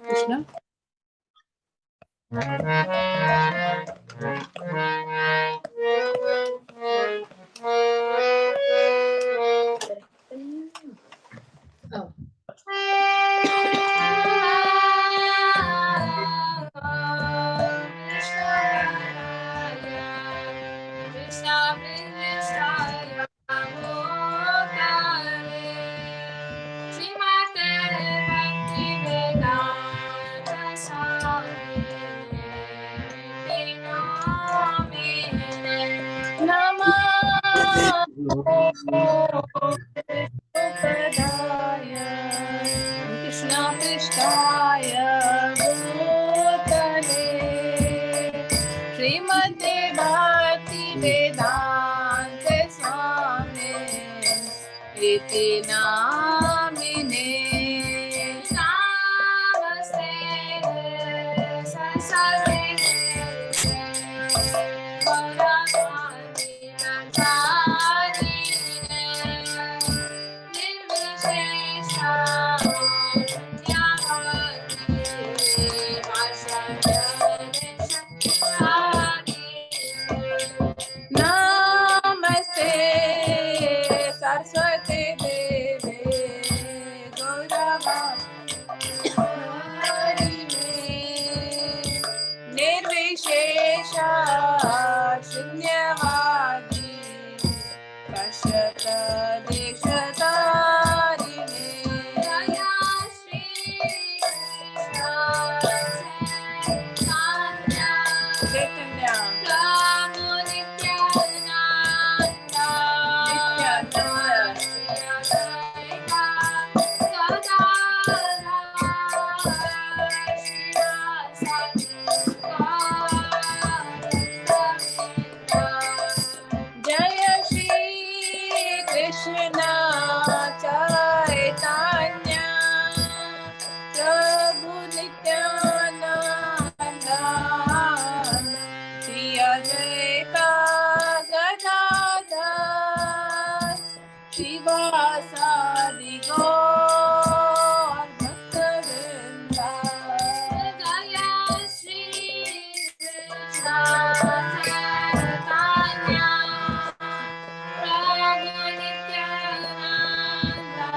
Krishna. Oh. Krishna Krishnaya Bhutale Srimate Bhakti Vedanta Swami Iti Namine Namaste Saraswati Gauravani Acharya Nirvishesha Namaste Saraswati Devi Gauravani Nirvishesha Shunyavadi Kashyata Deshatarine Jaya Shri Chaitanya Prabhu Nityananda Jaya Shri Krishna Chaitanya Prabhu Nityananda Shri Ajita Gadadhar Shivasadi Gaur Bhaktavinda Jaya Shri Krishna Chaitanya Prabhu Nityananda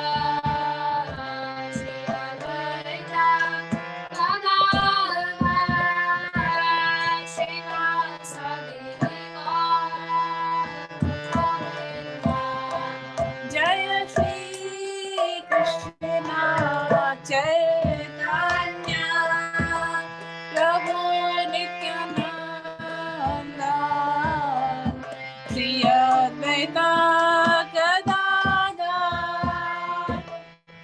Shri Advaita Gadadhar Shivasadi Gaur Jaya Shri Krishna Chaitanya Prabhu Nityananda Shri Advaita Gadadhar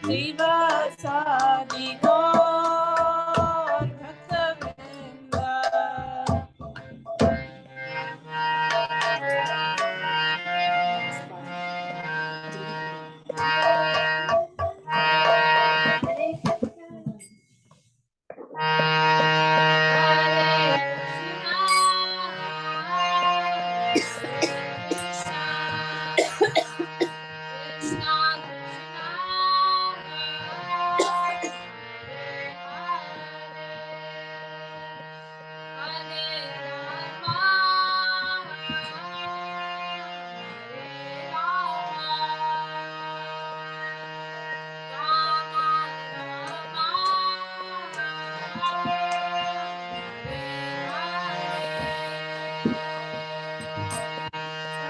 Shivasadi Gaur Bhaktavinda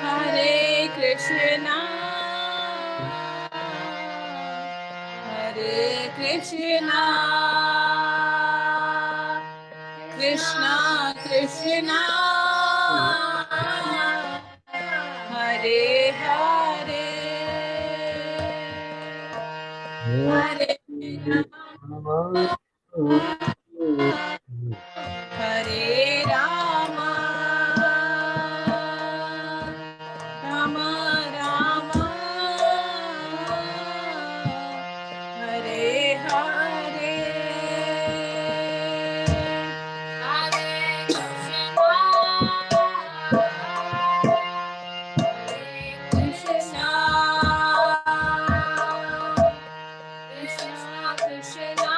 Hare Krishna Hare Krishna Krishna Krishna Hare Hare Hare Rama Hare Rama Rama Rama Hare Hare Hare Krishna Krishna Krishna Krishna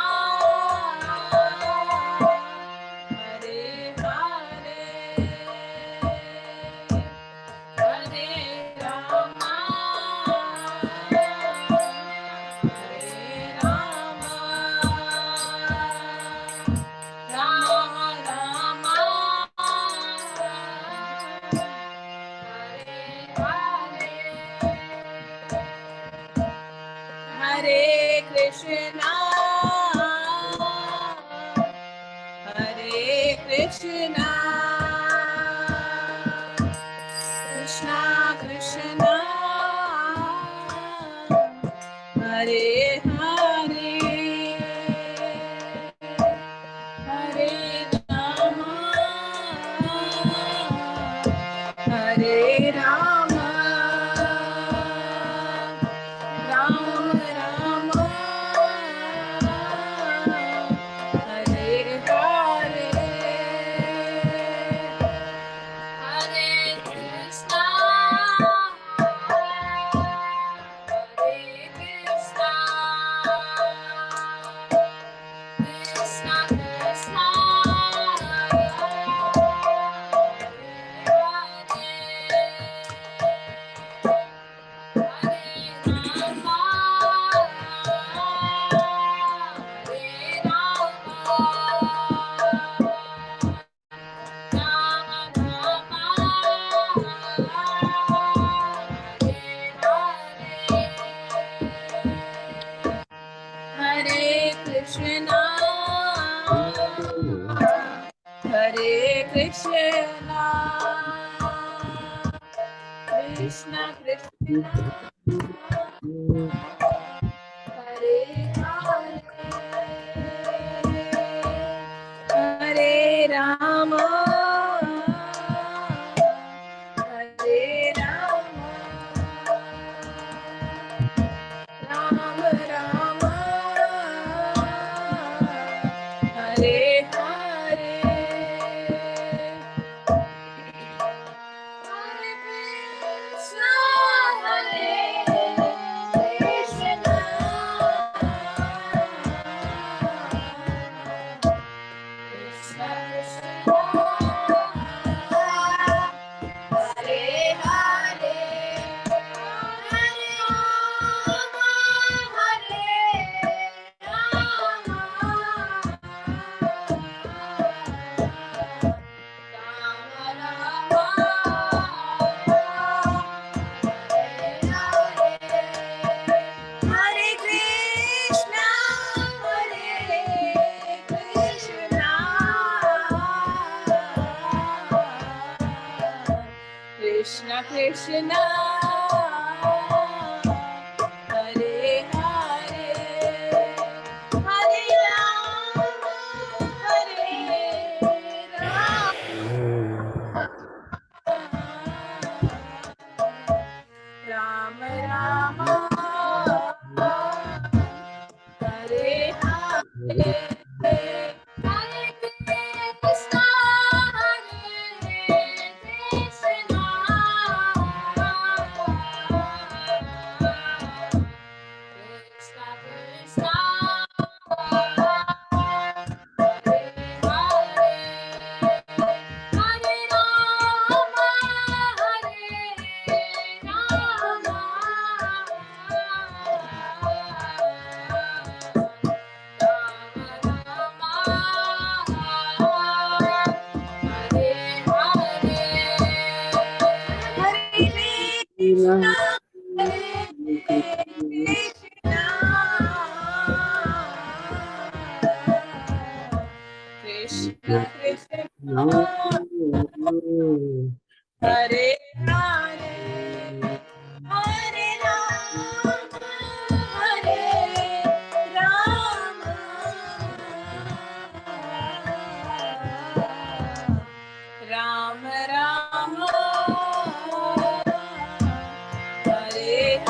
Krishna Krishna Krishna Krishna Hare Hare Rama Hare Rama Rama Rama Hare Hare Hare Krishna Hare Krishna Krishna Krishna Hare Hare, Hare Rama, Hare Krishna, Krishna Krishna, Hare Hare, Hare Rama, Rama Rama, Hare Hare, Hare Krishna, Hare Krishna, Krishna Krishna, Hare Hare, Hare Rama, Krishna Krishna, Hare Hare, Hare Rama, Hare Rama, Rama Rama, Hare Hare, Hare Krishna, Hare Krishna, Krishna Krishna, Hare Hare, Hare Rama, Rama Rama, Hare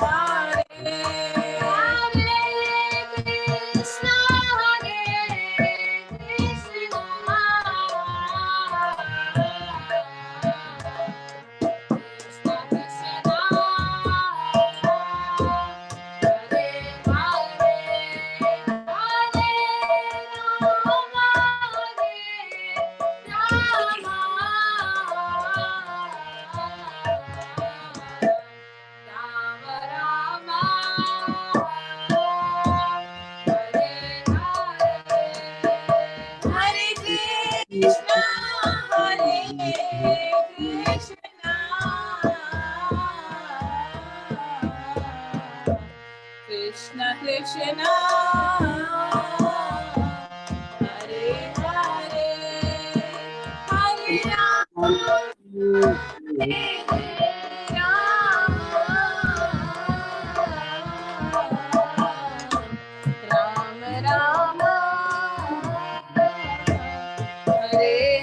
Hare, Hare Krishna, Hare Krishna, Krishna Krishna, Hare Hare, Hare Rama, Hare Rama, Rama Rama, Hare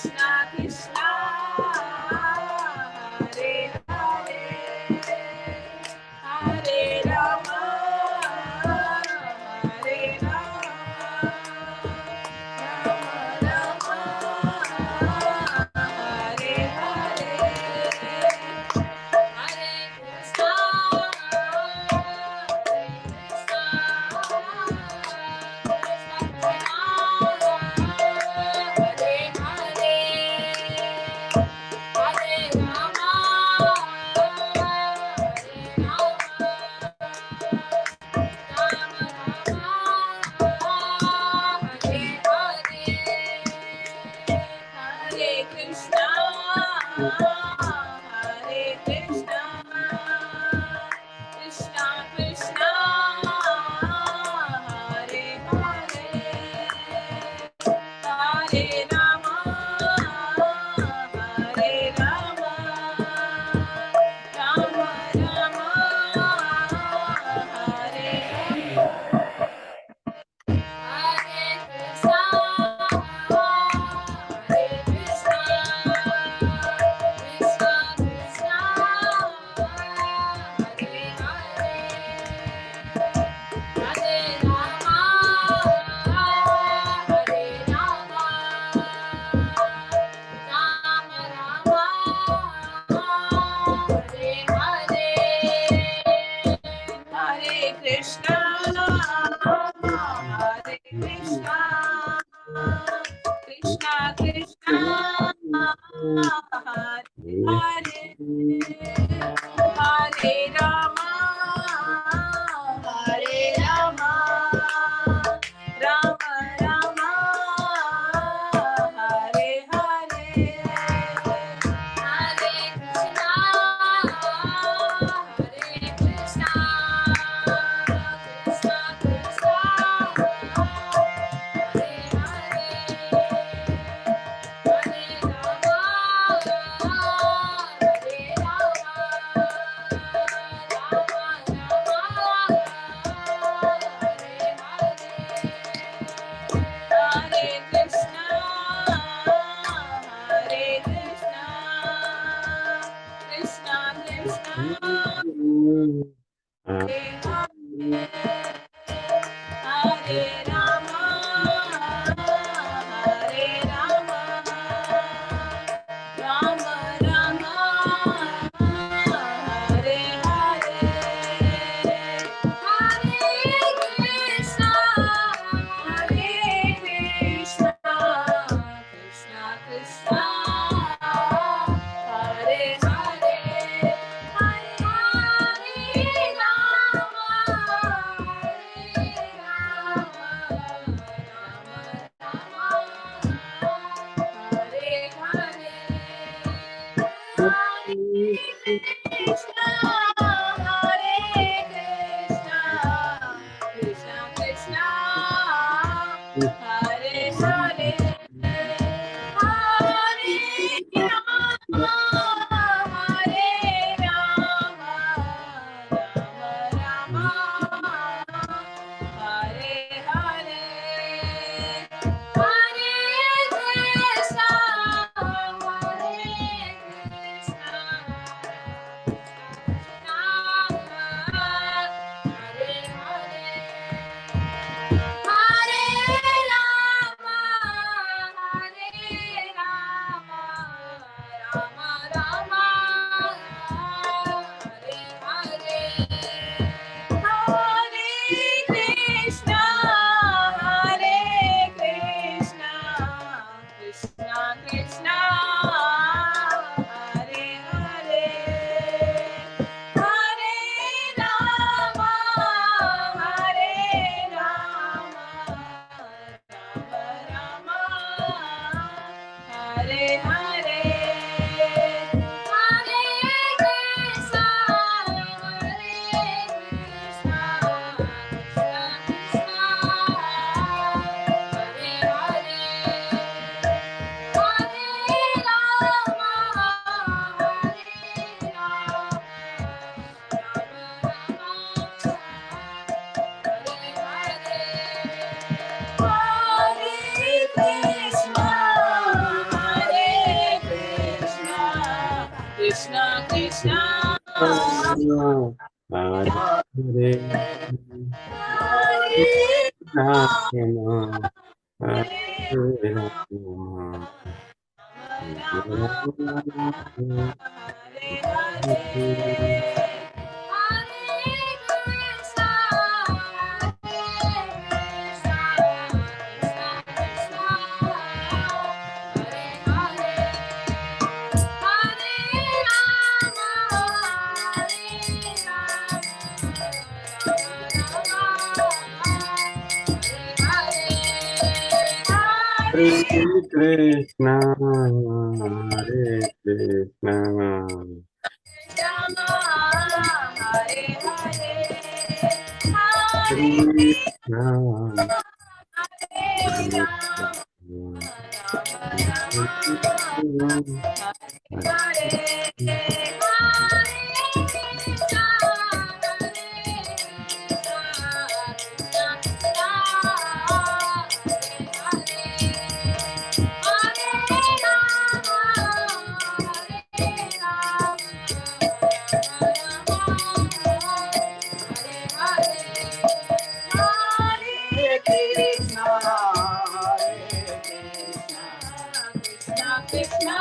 Krishna Hare Hare Hare Rama Hare Rama Rama Rama Hare Hare Hare Krishna Krishna Krishna Hare Hare Hare Rama Hare Hare Rama Rama Hare Hare Hare Krishna Hare Krishna Krishna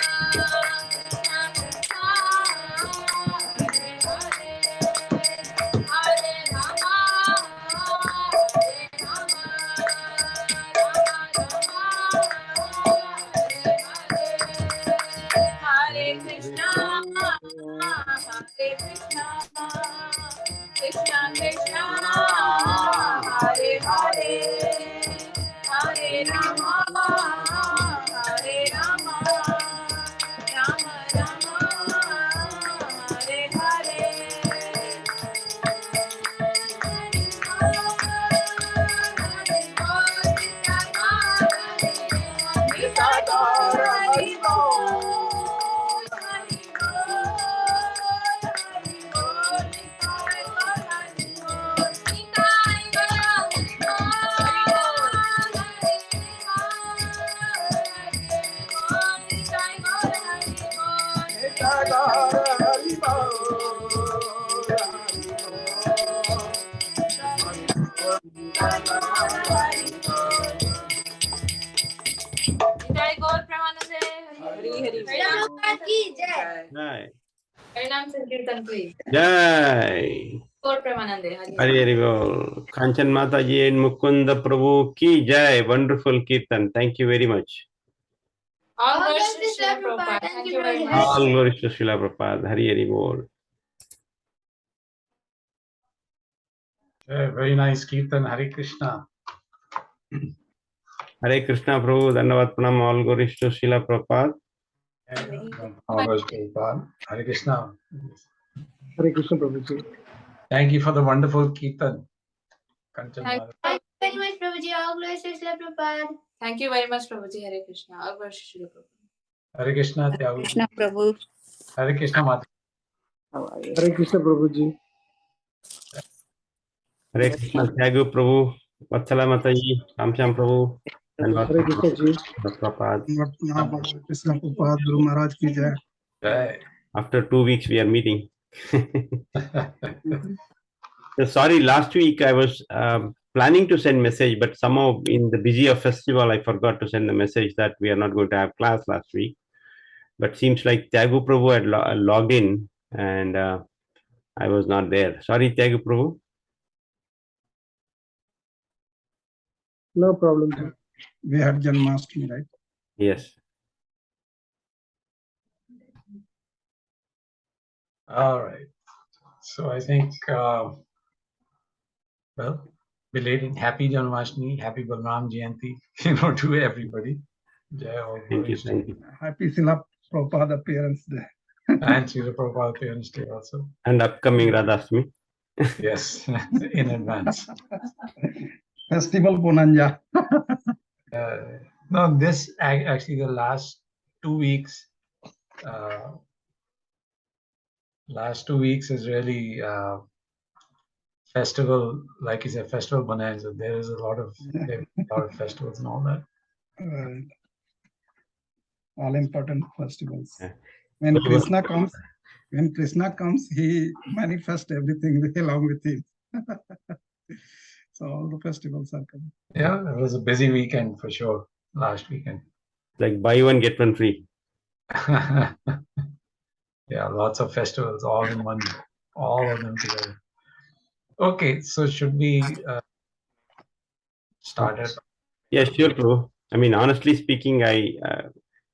Hare Krishna Hare Hare Hare Rama Hare Rama Hare Hare Jai. Hari Hari Bol. Kanchan Mataji and Mukunda Prabhu ki Jai. Wonderful Kirtan. Thank you very much. All glories to Srila Prabhupada. Thank you very much. All glories to Srila Prabhupada. Hari Hari Bol. Very nice Kirtan. Hare Krishna. Hare Krishna Prabhu. Dandavat Pranam. All glories to Srila Prabhupada. Hare Krishna. Hare Krishna Prabhuji. Thank you for the wonderful Kirtan. Kanchan Thank Mata. you very much, Prabhuji. All glories to Srila Prabhupada. Thank you very much, Prabhuji. Hare Krishna. Aug 26th, Srila Prabhupada. Hare Krishna, Tyagu. Krishna Prabhu. Hare Krishna, Mata. How are you? Hare Krishna Prabhuji. Hare Krishna, Tyagu Prabhu, Vatsala Mataji, Kamsham Prabhu, and Hare Krishna ji. Prabhupada. Bhagavad Krishna Prabhupada Guru Maharaj ki jai. Jai. After 2 weeks, we are meeting. So sorry, last week I was planning to send message, but somehow in the busy of festival, I forgot to send the message that we are not going to have class last week. But seems like Tyagu Prabhu had logged in and I was not there. Sorry, Tyagu Prabhu. No problem. We had Janmashtami, right? Yes. All right. So I think, well, belated happy Janmashtami, happy Balram Jayanti, to everybody. Jai all Thank you. glories. Thank you. Happy Srila Prabhupada appearance day. And Srila Prabhupada Parents Day also. And upcoming Radhastami. Yes, in advance. Festival Bonanza. No, this actually the last 2 weeks. Last 2 weeks is really festival, like you said, festival bonanza. There is a lot of festivals and all that. Right. All important festivals. Yeah. When So- Krishna comes, he manifests everything along with him. So all the festivals are coming. Yeah, it was a busy weekend for sure. Last weekend. Like buy one, get one free. Yeah, lots of festivals all in one, all of them together. Okay, so should we start it? Yeah, sure, Prabhu. I mean, honestly speaking,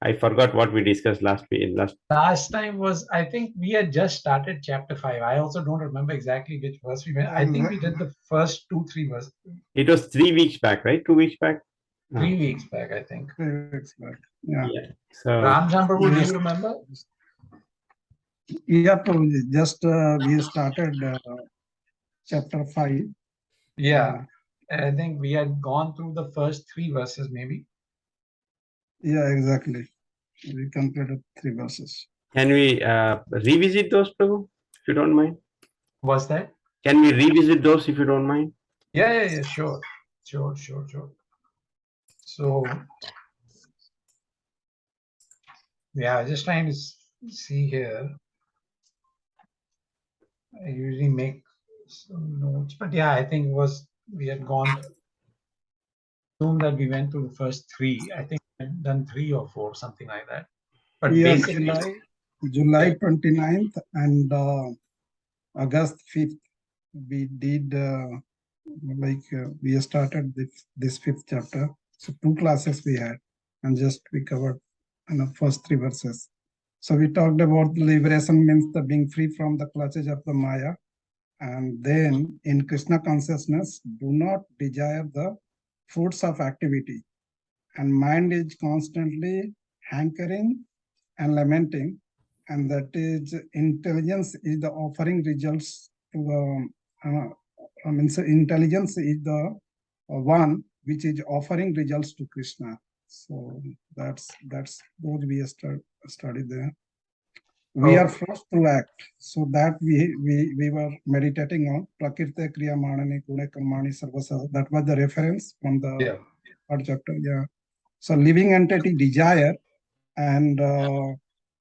I forgot what we discussed last week. Last time was, I think we had just started chapter 5. I also don't remember exactly which verse we went. I think we did the first 2-3 verses. It was 3 weeks back, right? 2 weeks back. 3 weeks back, I think. 3 weeks back. Yeah. Yeah. So Ramjan Prabhu, do Yes. you remember? Yeah, Prabhuji, just we started chapter 5. Yeah. I think we had gone through the first 3 verses, maybe. Yeah, exactly. We completed 3 verses. can we revisit those, Prabhu, if you don't mind? Was that? Can we revisit those if you don't mind? Yeah, sure. Sure. So, yeah, just trying to see here. I usually make some notes, but yeah, I think we had gone, assume that we went through the first 3. I think we had done 3 or 4, something like that. But Yeah, basically, July 29th and August 5th, we did we started this 5th chapter. So 2 classes we had, and just we covered in the first 3 verses. So we talked about liberation means the being free from the clutches of the Maya, and then in Krishna consciousness, do not desire the fruits of activity, and mind is constantly hankering and lamenting, and that is intelligence is the offering results to the so intelligence is the one which is offering results to Krishna. So that's what we studied there. We are forced to act, so that we were meditating on Prakirte Kriya Manani Gune Karmani Sarvasa. That was the reference from the third chapter. Yeah. So living entity desire and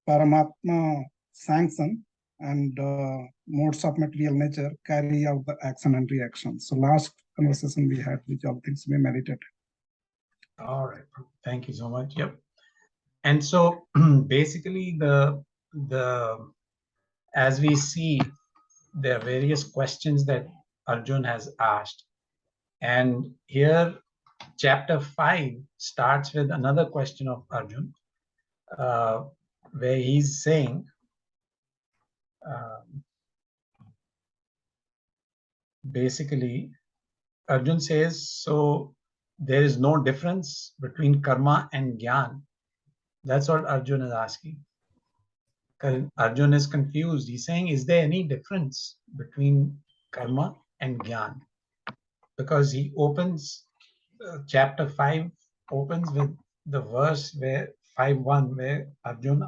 Paramatma sanction and modes of material nature carry out the action and reaction. So last conversation we had, which all things we meditated. all right. Thank you so much. Yep. And so basically the as we see, there are various questions that Arjun has asked. And here, chapter 5 starts with another question of Arjun, where he's saying, basically, Arjun says, so there is no difference between karma and jnana. That's what Arjun is asking. Arjun is confused. He's saying, is there any difference between karma and jnana? because he opens chapter 5 opens with the verse where 5:1 where Arjun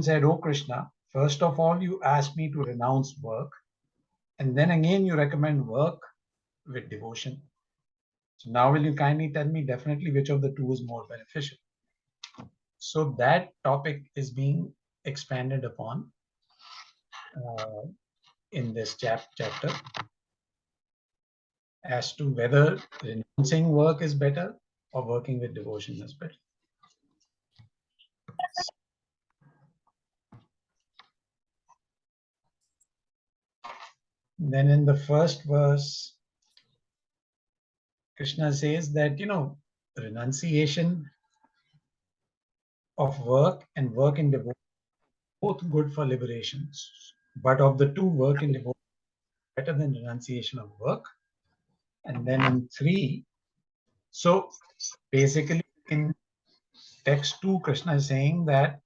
said, "Oh Krishna, first of all you asked me to renounce work, and then again you recommend work with devotion. So now will you kindly tell me definitely which of the two is more beneficial?" So that topic is being expanded upon in this chapter as to whether renouncing work is better or working with devotion is better. Then in the first verse, Krishna says that, renunciation of work and work in devotion, both good for liberation. But of the two, work in devotion better than renunciation of work. And then in 3, so basically in text 2, Krishna is saying that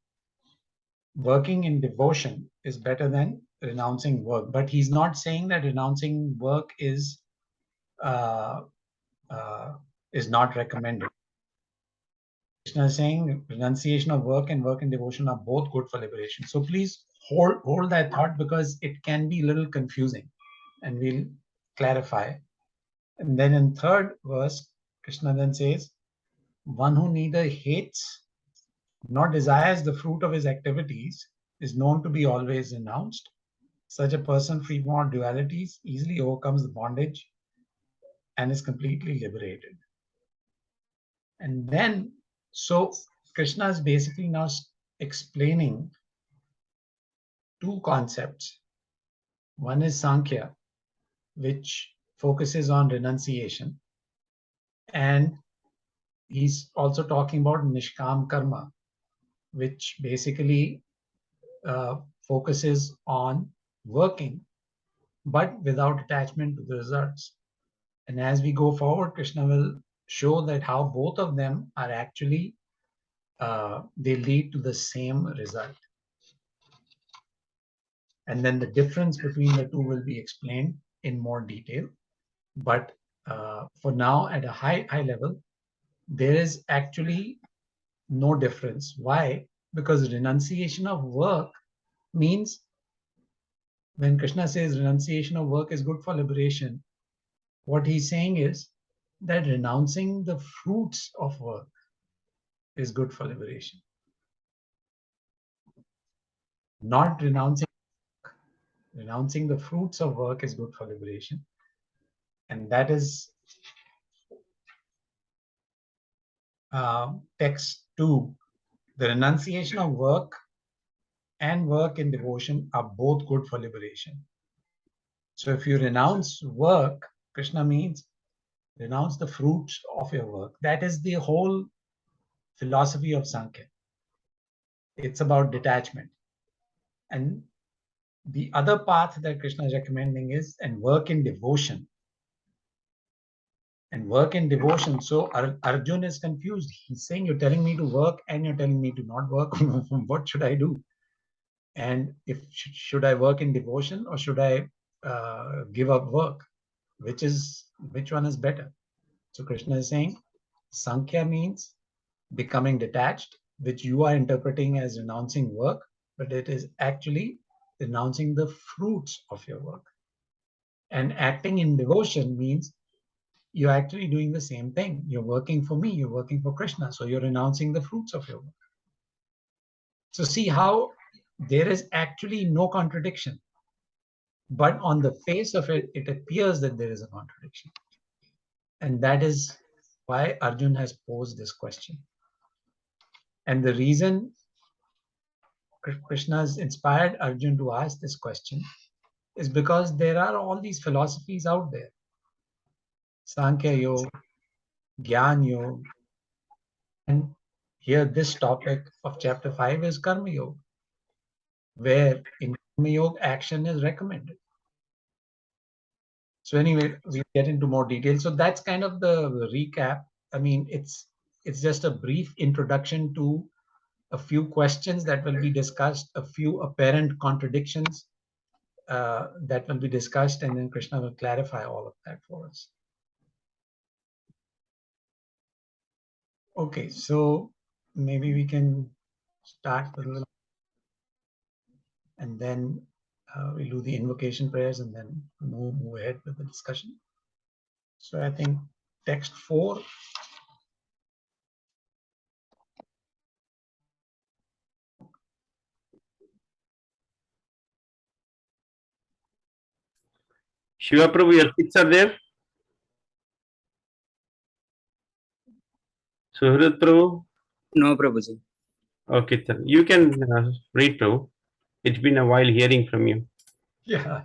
working in devotion is better than renouncing work. But he's not saying that renouncing work is not recommended. Krishna is saying renunciation of work and work in devotion are both good for liberation. So please hold that thought, because it can be a little confusing, and we'll clarify. And then in third verse, Krishna then says, one who neither hates nor desires the fruit of his activities is known to be always renounced. Such a person, free from all dualities, easily overcomes the bondage and is completely liberated. And then, so Krishna is basically now explaining two concepts. One is Sankhya, which focuses on renunciation. And he's also talking about Nishkam Karma, which basically focuses on working, but without attachment to the results. And as we go forward, Krishna will show that how both of them are actually, they lead to the same result. And then the difference between the two will be explained in more detail. But for now, at a high level, there is actually no difference. Why? Because renunciation of work means, when Krishna says renunciation of work is good for liberation, what he's saying is that renouncing the fruits of work is good for liberation. Not renouncing the fruits of work is good for liberation. And that is text 2. The renunciation of work and work in devotion are both good for liberation. So if you renounce work, Krishna means renounce the fruits of your work. That is the whole philosophy of Sankhya. It's about detachment. And the other path that Krishna is recommending is and work in devotion. And work in devotion. So Arjun is confused. He's saying, you're telling me to work and you're telling me to not work. What should I do? And should I work in devotion or should I give up work? Which one is better? So Krishna is saying Sankhya means becoming detached, which you are interpreting as renouncing work, but it is actually renouncing the fruits of your work. And acting in devotion means you're actually doing the same thing. You're working for me, you're working for Krishna, so you're renouncing the fruits of your work. So see how there is actually no contradiction. But on the face of it, it appears that there is a contradiction. And that is why Arjun has posed this question. And the reason Krishna has inspired Arjun to ask this question is because there are all these philosophies out there. Sankhya Yoga, Gyan Yoga. And here this topic of chapter 5 is Karma Yoga, where in Karma Yoga action is recommended. So anyway, we'll get into more detail. So that's kind of the recap. I mean, it's just a brief introduction to a few questions that will be discussed, a few apparent contradictions that will be discussed, and then Krishna will clarify all of that for us. Okay, so maybe we can start with a little, and then we'll do the invocation prayers and then move ahead with the discussion. So I think text 4. Shiva Prabhu, your kids are there? Suhrit Prabhu? No, Prabhuji. Okay, sir. You can read, Prabhu. It's been a while hearing from you. Yeah.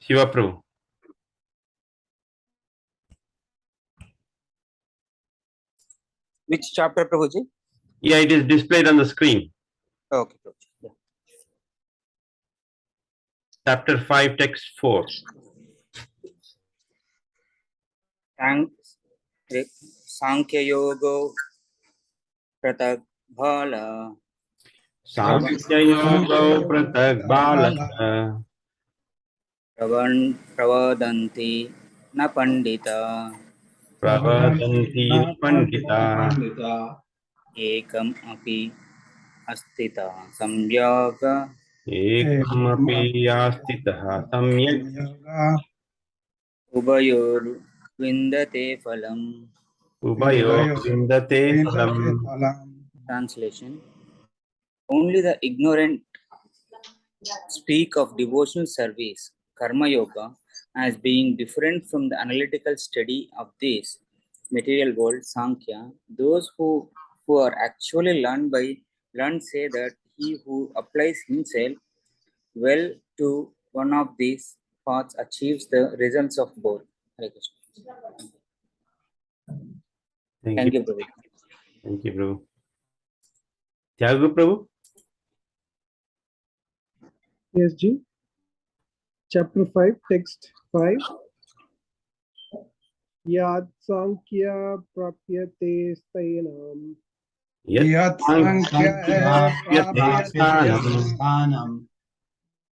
Shiva Prabhu. Which chapter, Prabhuji? Yeah, it is displayed on the screen. Okay, Prabhuji. Yeah. Chapter 5, text 4. Thanks. Sankhya Yoga Pratak Bhala Samkhyayogo pratak balasa Pravadanti Na Pandita pravadanti pandita Ekam Api Astita Samyaga ekamapi astitaha samyak Ubayor Vindate Phalam. ubayo vindate phalam. Translation. Only the ignorant speak of devotional service, karma yoga, as being different from the analytical study of this material world, Sankhya. Those who are actually learned say that he who applies himself well to one of these paths achieves the results of both. Hare Krishna. Thank you, Prabhu. Thank you, Prabhu. Tyagu Prabhu? Yes, Ji. Chapter 5, text 5. Yad Sankhya Prapyate Stayanam Yat Sankhya prapyate sthanam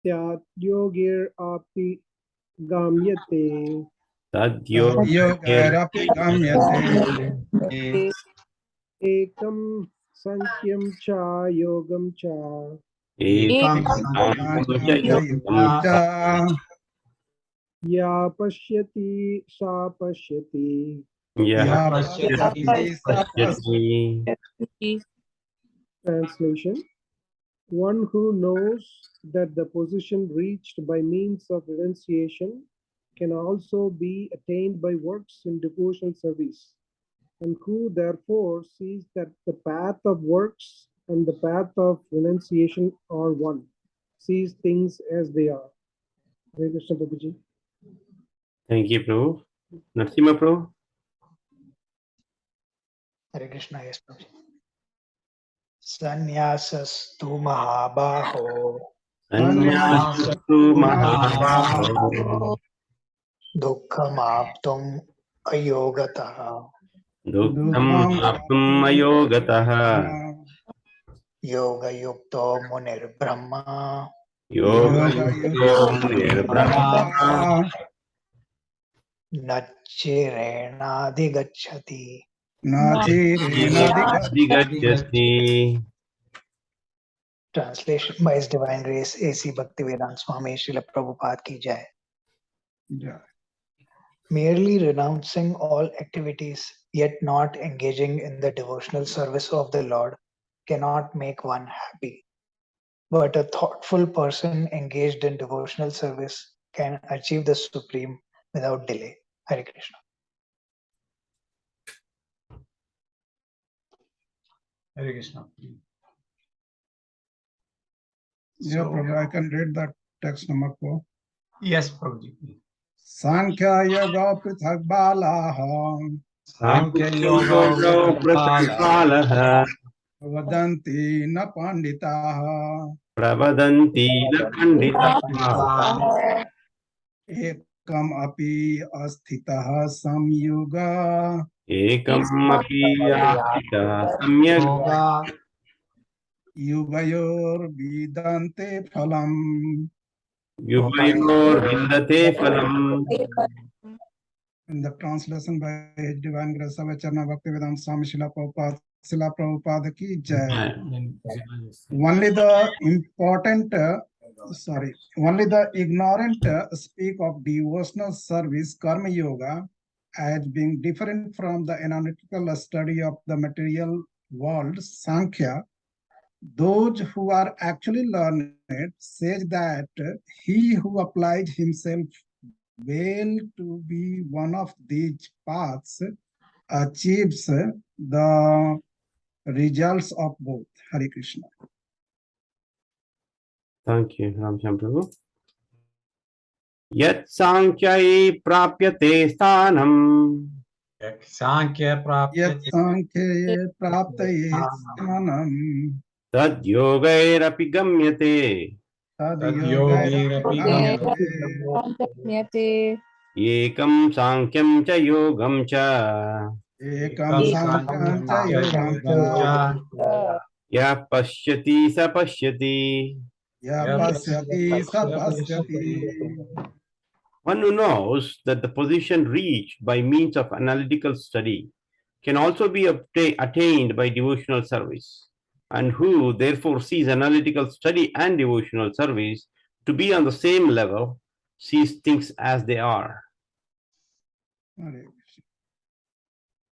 Tyat Yogir Api Gamyate Yogarapi gamyate Ekam Sankyam Cha Yogam Cha Ya Pashyati Sa Pashyati. Translation. One who knows that the position reached by means of renunciation can also be attained by works in devotional service, and who therefore sees that the path of works and the path of renunciation are one, sees things as they are. Hare Krishna, Prabhuji. Thank you, Prabhu. Narasimha Prabhu? Hare Krishna, yes, Prabhuji. Sannyasasthu mahabaho Sannyasatu mahabaho dukkhamaptum ayogataha dukkam aptum ayogataha yoga yukto munir brahma yoga nirbrahma nachirena adhigachyati. Translation by His Divine Grace A.C. Bhaktivedanta Swami Srila Prabhupada ki jai. Merely renouncing all activities yet not engaging in the devotional service of the Lord cannot make one happy. But a thoughtful person engaged in devotional service can achieve the supreme without delay. Hare Krishna. Hare Krishna. Yeah, Prabhu, I can read that text number 4. Yes, Prabhuji. Sankhya Yoga Prithak Balaha Sankhya Yoga pratakbalaha Vadanti na Panditaha pravadanti na panditaha Ekam api asthitaha samyuga ekam api astita samyak Yugayor vidante phalam. Yuvayor vindate phalam. In the translation by His Divine Grace of Acharna Bhaktivedanta Swami Srila Prabhupada ki jai. Only the ignorant speak of devotional service, karma yoga, as being different from the analytical study of the material world, Sankhya. Those who are actually learned says that he who applies himself well to be one of these paths achieves the results of both. Hare Krishna. Thank you, Ramcham Prabhu. Yat Sankhyaye prapyate sthanam. Sankhya Yat prapyate Sankhye praptaye sthanam Tad yogairapi gamyate. tad tad yogairapi yogirapi gamyate Ekam Sankyam cha yogam cha. ekam ekam sankhyan cha sankhya yogam yogam cha cha Ya pashyati sa pashyati. ya ya pasyati sa pasyati. pasyati. One who knows that the position reached by means of analytical study can also be attained by devotional service, and who therefore sees analytical study and devotional service to be on the same level, sees things as they are. Hare Krishna.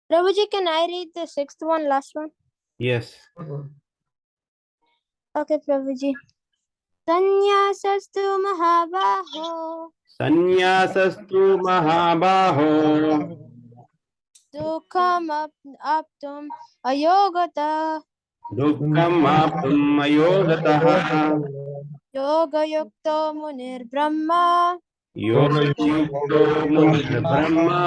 Prabhuji, can I read the sixth one, last one? Yes. Okay, Prabhuji. Sanyasastu mahabaho Sanyasastu mahabaho dukkam aptum ayogata dukkam aptum ayodataha yoga yukto munir brahma yoga munir brahma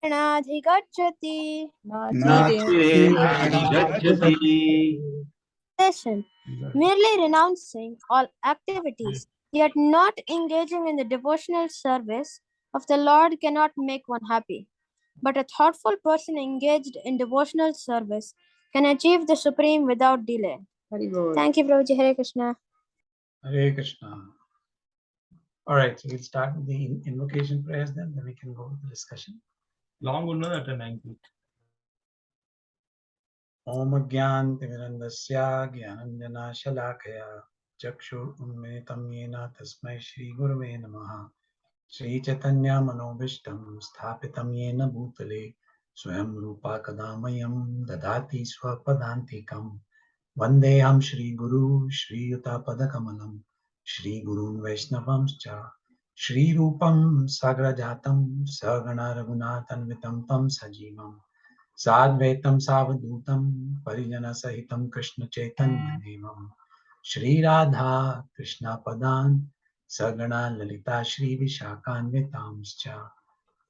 nadhigacchati. nastire adhigacchati. Listen, merely renouncing all activities, yet not engaging in the devotional service of the Lord cannot make one happy. But a thoughtful person engaged in devotional service can achieve the supreme without delay. Thank you, Prabhuji. Hare Krishna. Hare Krishna. All right, so we'll start with the invocation prayers, then we can go to the discussion. Long will know that a 90. Om Gyantimirandasya Gyananjana Shalakaya Chakshur Unmenitam Yena Tasmai Shri Gurave Namaha Shri Chaitanya Manobishtam Sthapitam Yena Bhutale Swayam Rupa Kadamayam Dadati Swapadantikam Vandeham Shri Guru Shri Yuta Padakamalam Shri Gurun Vaishnavamscha Shri Rupam Sagrajatam Sagana Raghunathanvitam Tam Sajivam Sadvaitam Savadutam Parijana Sahitam Krishna Chaitanya Devam Shri Radha Krishna Padan Sagana Lalita Shri Vishakanvitamscha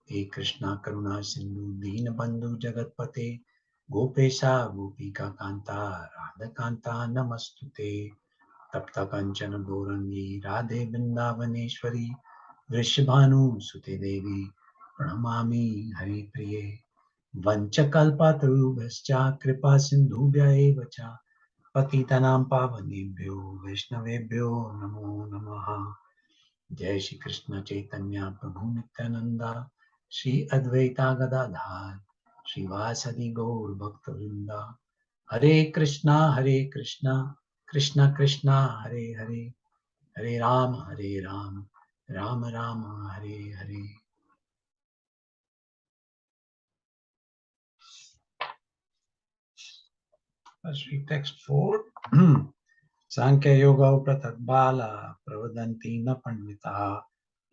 He Krishna Karuna Sindhu Deen Bandhu Jagatpate Gopesha Gopika Kanta Radha Kanta Namastute Tapta Kanchana Gorangi Radhe Vrindavaneshwari Vrishabhanu Sute Devi Pranamami Hari Priye Vanchakalpatarubhascha Kripa Sindhubhya eva cha Patitanam Pavanebhyo Vaishnavebhyo Namo Namaha Jai Shri Krishna Chaitanya Prabhu Nityananda Shri Advaita Gadadhar Shri Vasadi Gaur Bhakta Hare Krishna Krishna Krishna Hare Hare Hare Rama Rama Rama Hare Hare. Let's read text 4. Sankhya Yoga Pratadbala Pravadanti na Pandita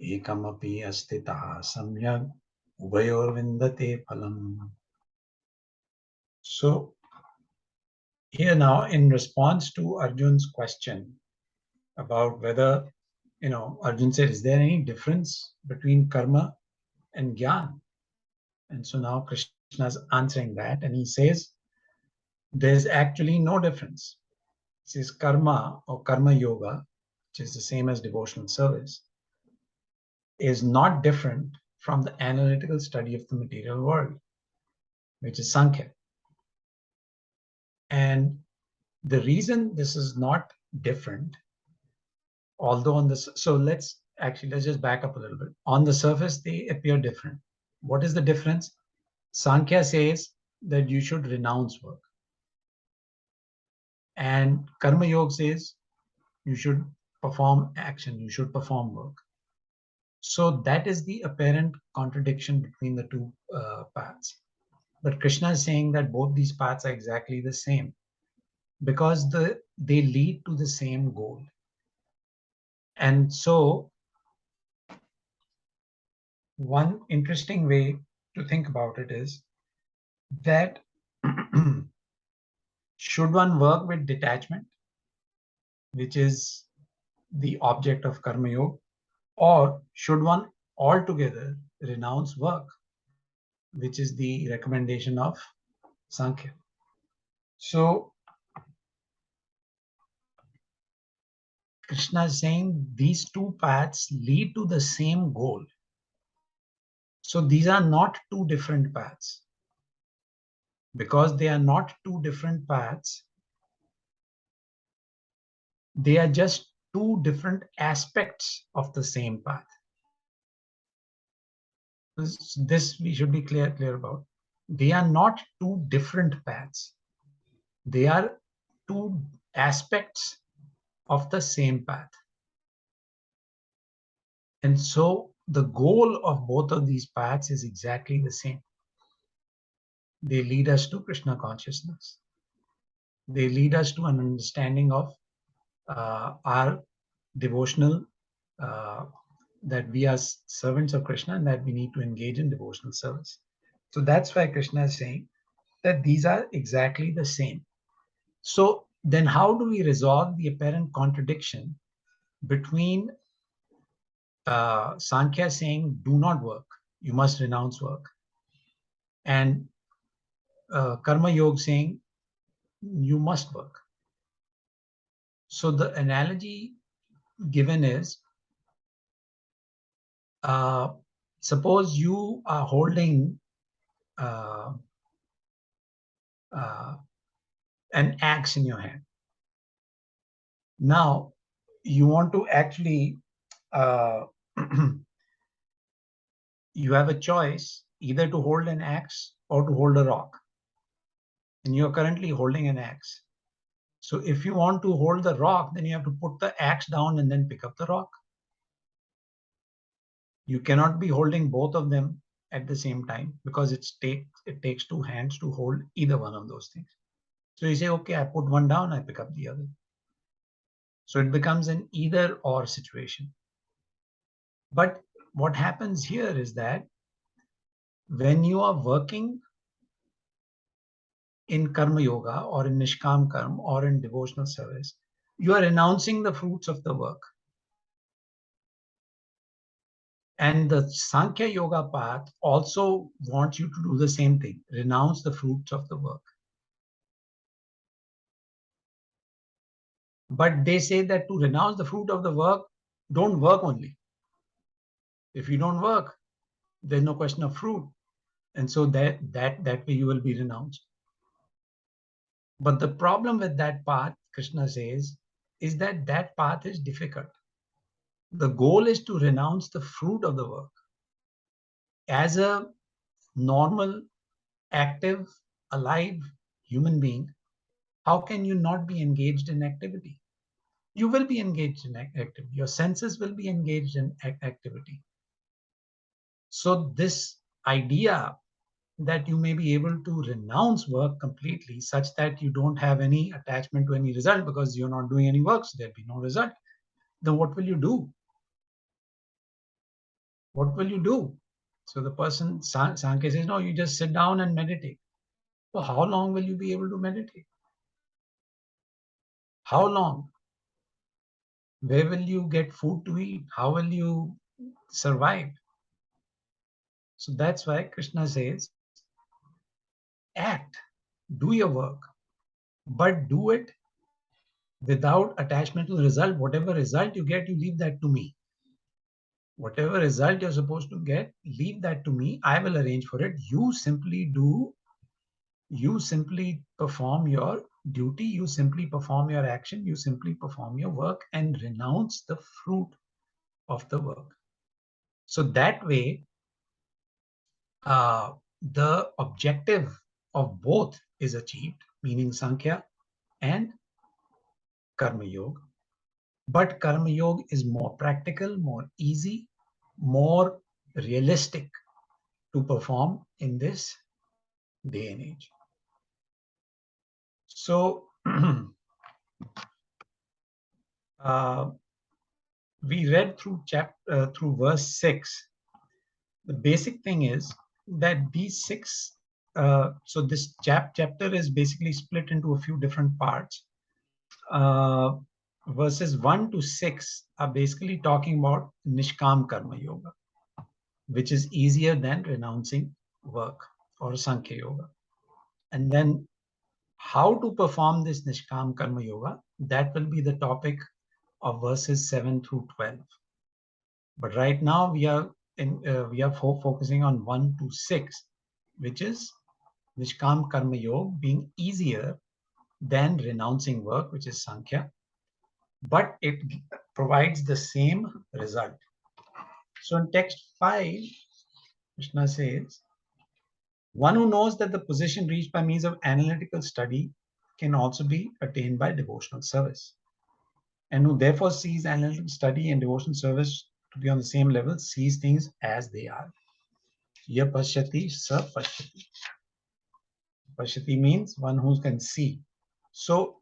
Ekamapi Astita Samyak Ubayor Vindate Phalam. So here now, in response to Arjun's question about whether, Arjun said, is there any difference between karma and gyan? And so now Krishna is answering that, and he says, there's actually no difference. He says karma or karma yoga, which is the same as devotional service, is not different from the analytical study of the material world, which is Sankhya. And The reason this is not different, although on this, so let's just back up a little bit. On the surface, they appear different. What is the difference? Sankhya says that you should renounce work. And Karma Yoga says you should perform action, you should perform work. So that is the apparent contradiction between the two paths. But Krishna is saying that both these paths are exactly the same because they lead to the same goal. And so one interesting way to think about it is that should one work with detachment, which is the object of Karma Yoga, or should one altogether renounce work, which is the recommendation of Sankhya? So Krishna is saying these two paths lead to the same goal. So these are not two different paths. Because they are not two different paths, they are just two different aspects of the same path. This we should be clear about. They are not two different paths. They are two aspects of the same path. And so the goal of both of these paths is exactly the same. They lead us to Krishna consciousness. They lead us to an understanding of our devotional, that we are servants of Krishna and that we need to engage in devotional service. So that's why Krishna is saying that these are exactly the same. So then how do we resolve the apparent contradiction between Sankhya saying, do not work, you must renounce work, and Karma Yoga saying, you must work? So the analogy given is, suppose you are holding an axe in your hand. Now you want to actually you have a choice either to hold an axe or to hold a rock, and you're currently holding an axe. So if you want to hold the rock, then you have to put the axe down and then pick up the rock. You cannot be holding both of them at the same time because it takes two hands to hold either one of those things. So you say, okay, I put one down, I pick up the other. So it becomes an either or situation. But what happens here is that when you are working in Karma Yoga or in Nishkam Karma or in devotional service, you are renouncing the fruits of the work. And the Sankhya Yoga path also wants you to do the same thing, renounce the fruits of the work. But they say that to renounce the fruit of the work, don't work only. If you don't work, there's no question of fruit. And so that way you will be renounced. But the problem with that path, Krishna says, is that that path is difficult. The goal is to renounce the fruit of the work. As a normal, active, alive human being, how can you not be engaged in activity? You will be engaged in activity. Your senses will be engaged in activity. So this idea that you may be able to renounce work completely such that you don't have any attachment to any result because you're not doing any work, so there'll be no result. Then what will you do? What will you do? So the person, Sankhya says, no, you just sit down and meditate. So how long will you be able to meditate? How long? Where will you get food to eat? How will you survive? So that's why Krishna says, act, do your work, but do it without attachment to the result. Whatever result you get, you leave that to me. Whatever result you're supposed to get, leave that to me. I will arrange for it. You simply perform your duty, you simply perform your action, you simply perform your work and renounce the fruit of the work. So that way, the objective of both is achieved, meaning Sankhya and Karma Yoga. But Karma Yoga is more practical, more easy, more realistic to perform in this day and age. So we read through through verse 6. The basic thing is that these six, so this chapter is basically split into a few different parts. Verses 1 to 6 are basically talking about Nishkam Karma Yoga, which is easier than renouncing work, or Sankhya Yoga. And then how to perform this Nishkam Karma Yoga, that will be the topic of verses 7 through 12. But right now we are focusing on 1 to 6, which is Nishkam Karma Yoga being easier than renouncing work, which is Sankhya, but it provides the same result. So in text 5, Krishna says, one who knows that the position reached by means of analytical study can also be attained by devotional service, and who therefore sees analytical study and devotional service to be on the same level, sees things as they are. Ya pashyati sa pashyati. Pashyati means one who can see. So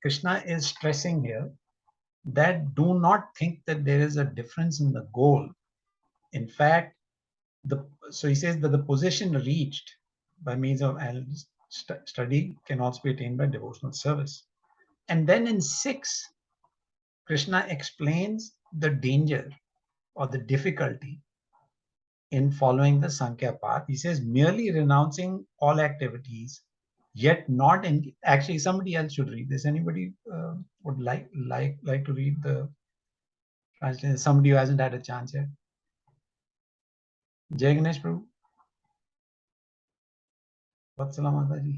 Krishna is stressing here that do not think that there is a difference in the goal. In fact, so he says that the position reached by means of study can also be attained by devotional service. And then in 6, Krishna explains the danger or the difficulty in following the Sankhya path. He says, merely renouncing all activities, yet not in. Actually, somebody else should read this. Anybody would like to read the translation? Somebody who hasn't had a chance yet. Jai Ganesh Prabhu. Vatsala Mataji.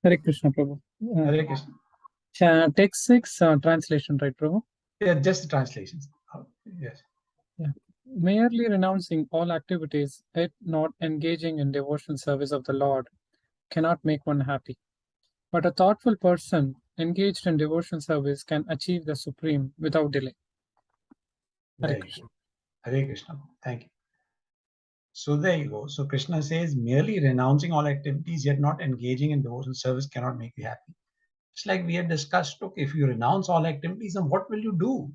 Hare Krishna, Prabhu. Hare Krishna. Text 6 translation, right, Prabhu? Yeah, just the translations. Yes. Yeah. Merely renouncing all activities, yet not engaging in devotional service of the Lord, cannot make one happy. But a thoughtful person engaged in devotional service can achieve the supreme without delay. Hare Krishna. Hare Krishna. Thank you. So there you go. So Krishna says, merely renouncing all activities, yet not engaging in devotional service cannot make you happy. It's like we had discussed, look, if you renounce all activities, then what will you do?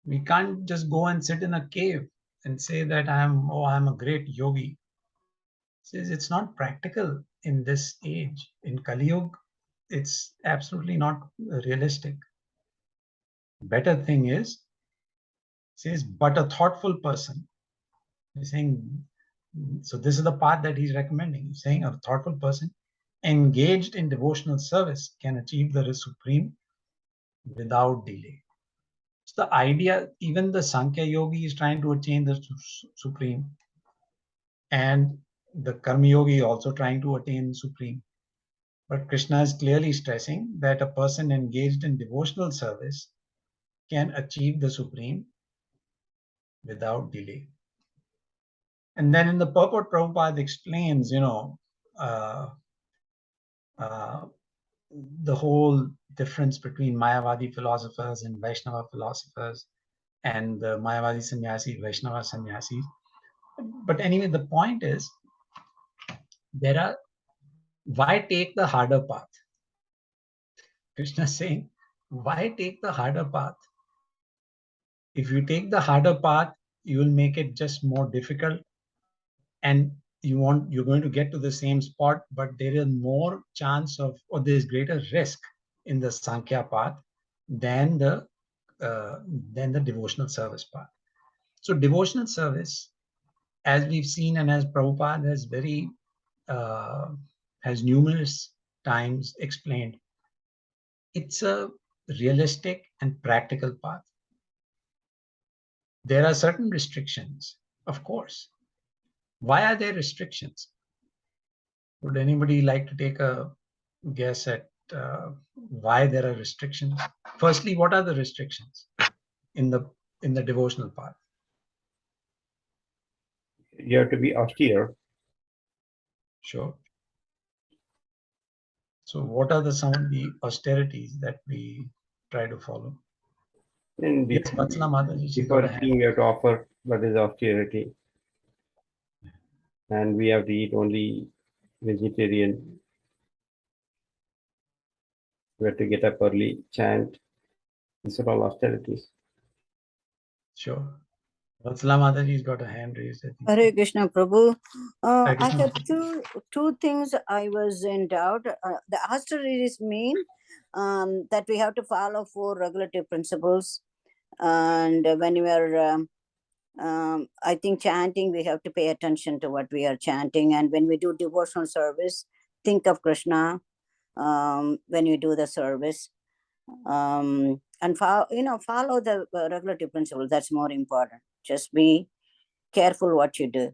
We can't just go and sit in a cave and say that I'm a great yogi. Says it's not practical in this age. In Kali Yuga, it's absolutely not realistic. Better thing is, says, but a thoughtful person. He's saying, so this is the path that he's recommending. He's saying a thoughtful person engaged in devotional service can achieve the supreme without delay. So the idea, even the Sankhya yogi is trying to attain the supreme, and the Karma yogi also trying to attain supreme. But Krishna is clearly stressing that a person engaged in devotional service can achieve the supreme without delay. And then in the purport, Prabhupada explains, the whole difference between Mayavadi philosophers and Vaishnava philosophers, and the Mayavadi sannyasi, Vaishnava sannyasis. But anyway, the point is, why take the harder path? Krishna is saying, why take the harder path? If you take the harder path, you will make it just more difficult, and you're going to get to the same spot, but there is more chance of, or there's greater risk in the Sankhya path than the devotional service path. So devotional service, as we've seen and as Prabhupada has numerous times explained, it's a realistic and practical path. There are certain restrictions, of course. Why are there restrictions? Would anybody like to take a guess at why there are restrictions? Firstly, what are the restrictions in the devotional path? You have to be austere. Sure. So what are some of the austerities that we try to follow? And Yes, Vatsala Mataji, she's got before a hand. eating, we have to offer what is austerity. And we have to eat only vegetarian. We have to get up early, chant. These are all austerities. Sure. Vatsala Mataji's got a hand raised. I think. Hare Krishna, Prabhu. Hare I Krishna. have two things I was in doubt. The austerities mean that we have to follow 4 regulative principles. And when we are, I think, chanting, we have to pay attention to what we are chanting. And when we do devotional service, think of Krishna when you do the service. And follow the regulative principles. That's more important. Just be careful what you do.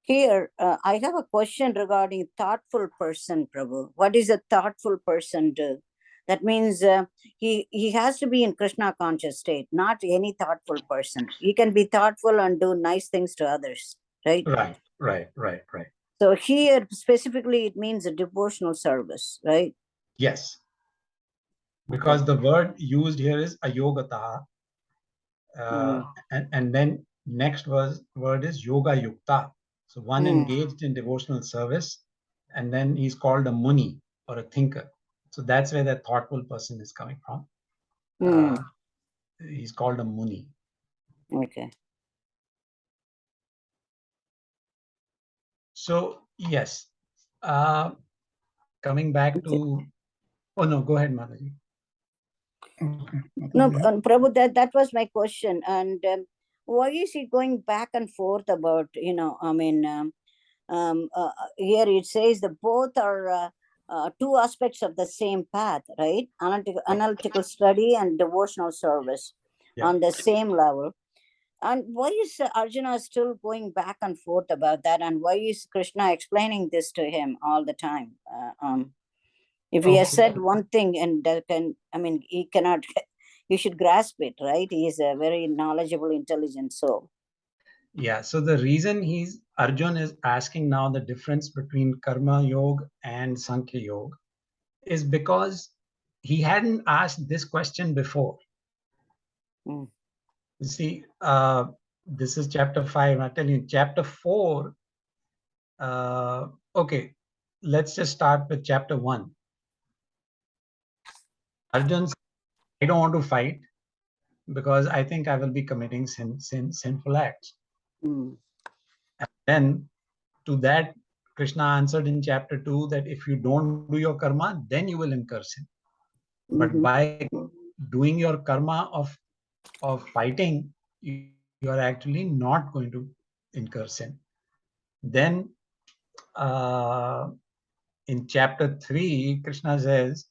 Here, I have a question regarding thoughtful person, Prabhu. What is a thoughtful person do? That means he has to be in Krishna conscious state, not any thoughtful person. He can be thoughtful and do nice things to others, right? Right. So here, specifically, it means a devotional service, right? Yes. Because the word used here is ayogata. And then next word is yoga yukta. So one engaged in devotional service, and then he's called a muni or a thinker. So that's where that thoughtful person is coming from. He's called a muni. Okay. So yes, coming back to, oh no, go ahead, Mataji. Okay. No, Mataji. Prabhu, that was my question. And why is he going back and forth about, here it says that both are 2 aspects of the same path, right? Analytical study and devotional service on the same level. And why is Arjuna still going back and forth about that? And why is Krishna explaining this to him all the time? If he has said one thing and he cannot, you should grasp it, right? He is a very knowledgeable, intelligent soul. Yeah, so the reason Arjun is asking now the difference between Karma Yoga and Sankhya Yoga is because he hadn't asked this question before. You see, this is chapter 5. I tell you, chapter 4. Okay, let's just start with chapter 1. Arjun said, I don't want to fight because I think I will be committing sinful acts. And then to that, Krishna answered in chapter 2 that if you don't do your karma, then you will incur sin. But by doing your karma of fighting, you are actually not going to incur sin. Then in chapter 3, Krishna says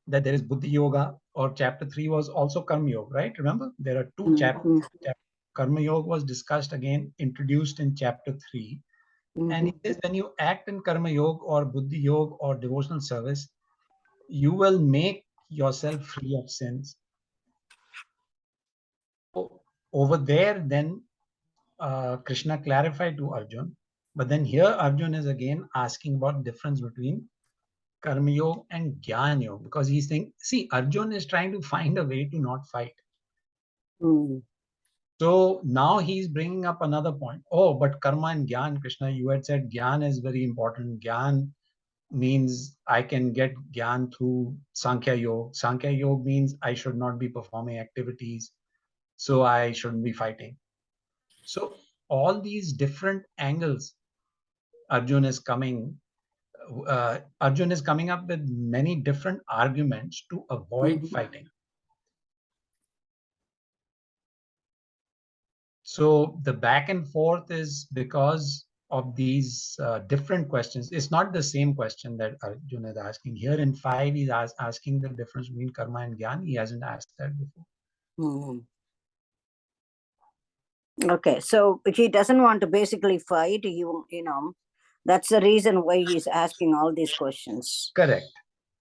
that there is Buddhi Yoga, or chapter 3 was also Karma Yoga, right? Remember, there are 2 chapters. Karma Yoga was discussed again, introduced in chapter 3. And it says when you act in Karma Yoga or Buddhi Yoga or devotional service, you will make yourself free of sins. Over there, then Krishna clarified to Arjun. But then here Arjun is again asking about difference between Karma Yoga and Jnana Yoga, because he's saying, see, Arjun is trying to find a way to not fight. So now he's bringing up another point. Oh, but karma and Gyan, Krishna, you had said Gyan is very important. Gyan means I can get Gyan through Sankhya Yoga. Sankhya Yoga means I should not be performing activities, so I shouldn't be fighting. So all these different angles, Arjun is coming up with many different arguments to avoid fighting. So the back and forth is because of these different questions. It's not the same question that Arjun is asking. Here in 5, he's asking the difference between karma and Gyan. He hasn't asked that before. Okay, so he doesn't want to basically fight. That's the reason why he's asking all these questions. Correct.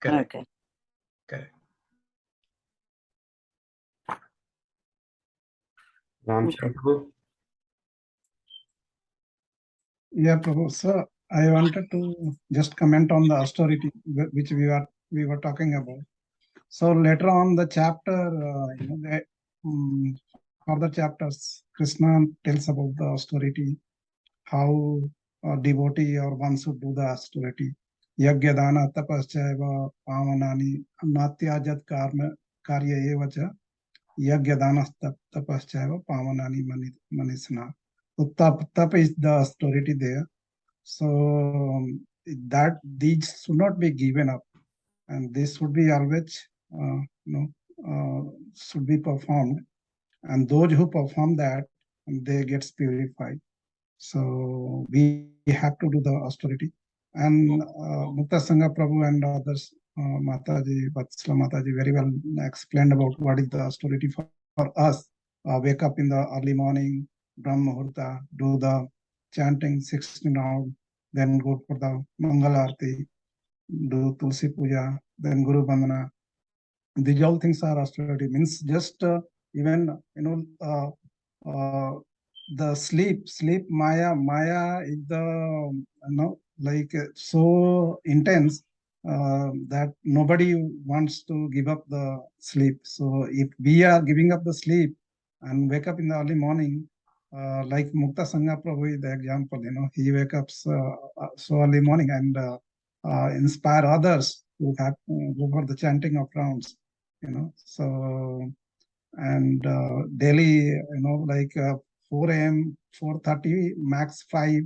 Correct. Okay. Correct. Ram Okay. Prabhu. Yeah, Prabhu. So I wanted to just comment on the austerity which we were talking about. So later on the chapter, further chapters, Krishna tells about the austerity, how a devotee or one should do the austerity. Yagya dana tapaschaiva pavanani natyajat karya eva cha yagya dana tapaschaiva pavanani manisana. So tap is the austerity there. So that these should not be given up, and this should be always should be performed. And those who perform that, they get purified. So we have to do the austerity. And Mukta Sangha Prabhu and others, Mataji, Vatsala Mataji very well explained about what is the austerity for us. Wake up in the early morning, Brahma Muhurta, do the chanting 16 rounds, then go for the Mangal Arti, do Tulsi Puja, then Guru Bandhana. These all things are austerity. Means just even the sleep Maya is the like so intense that nobody wants to give up the sleep. So if we are giving up the sleep and wake up in the early morning, like Mukta Sangha Prabhu is the example, he wake up so early morning and inspire others to have go for the chanting of rounds, so and daily, like 4 a.m., 4:30, max 5,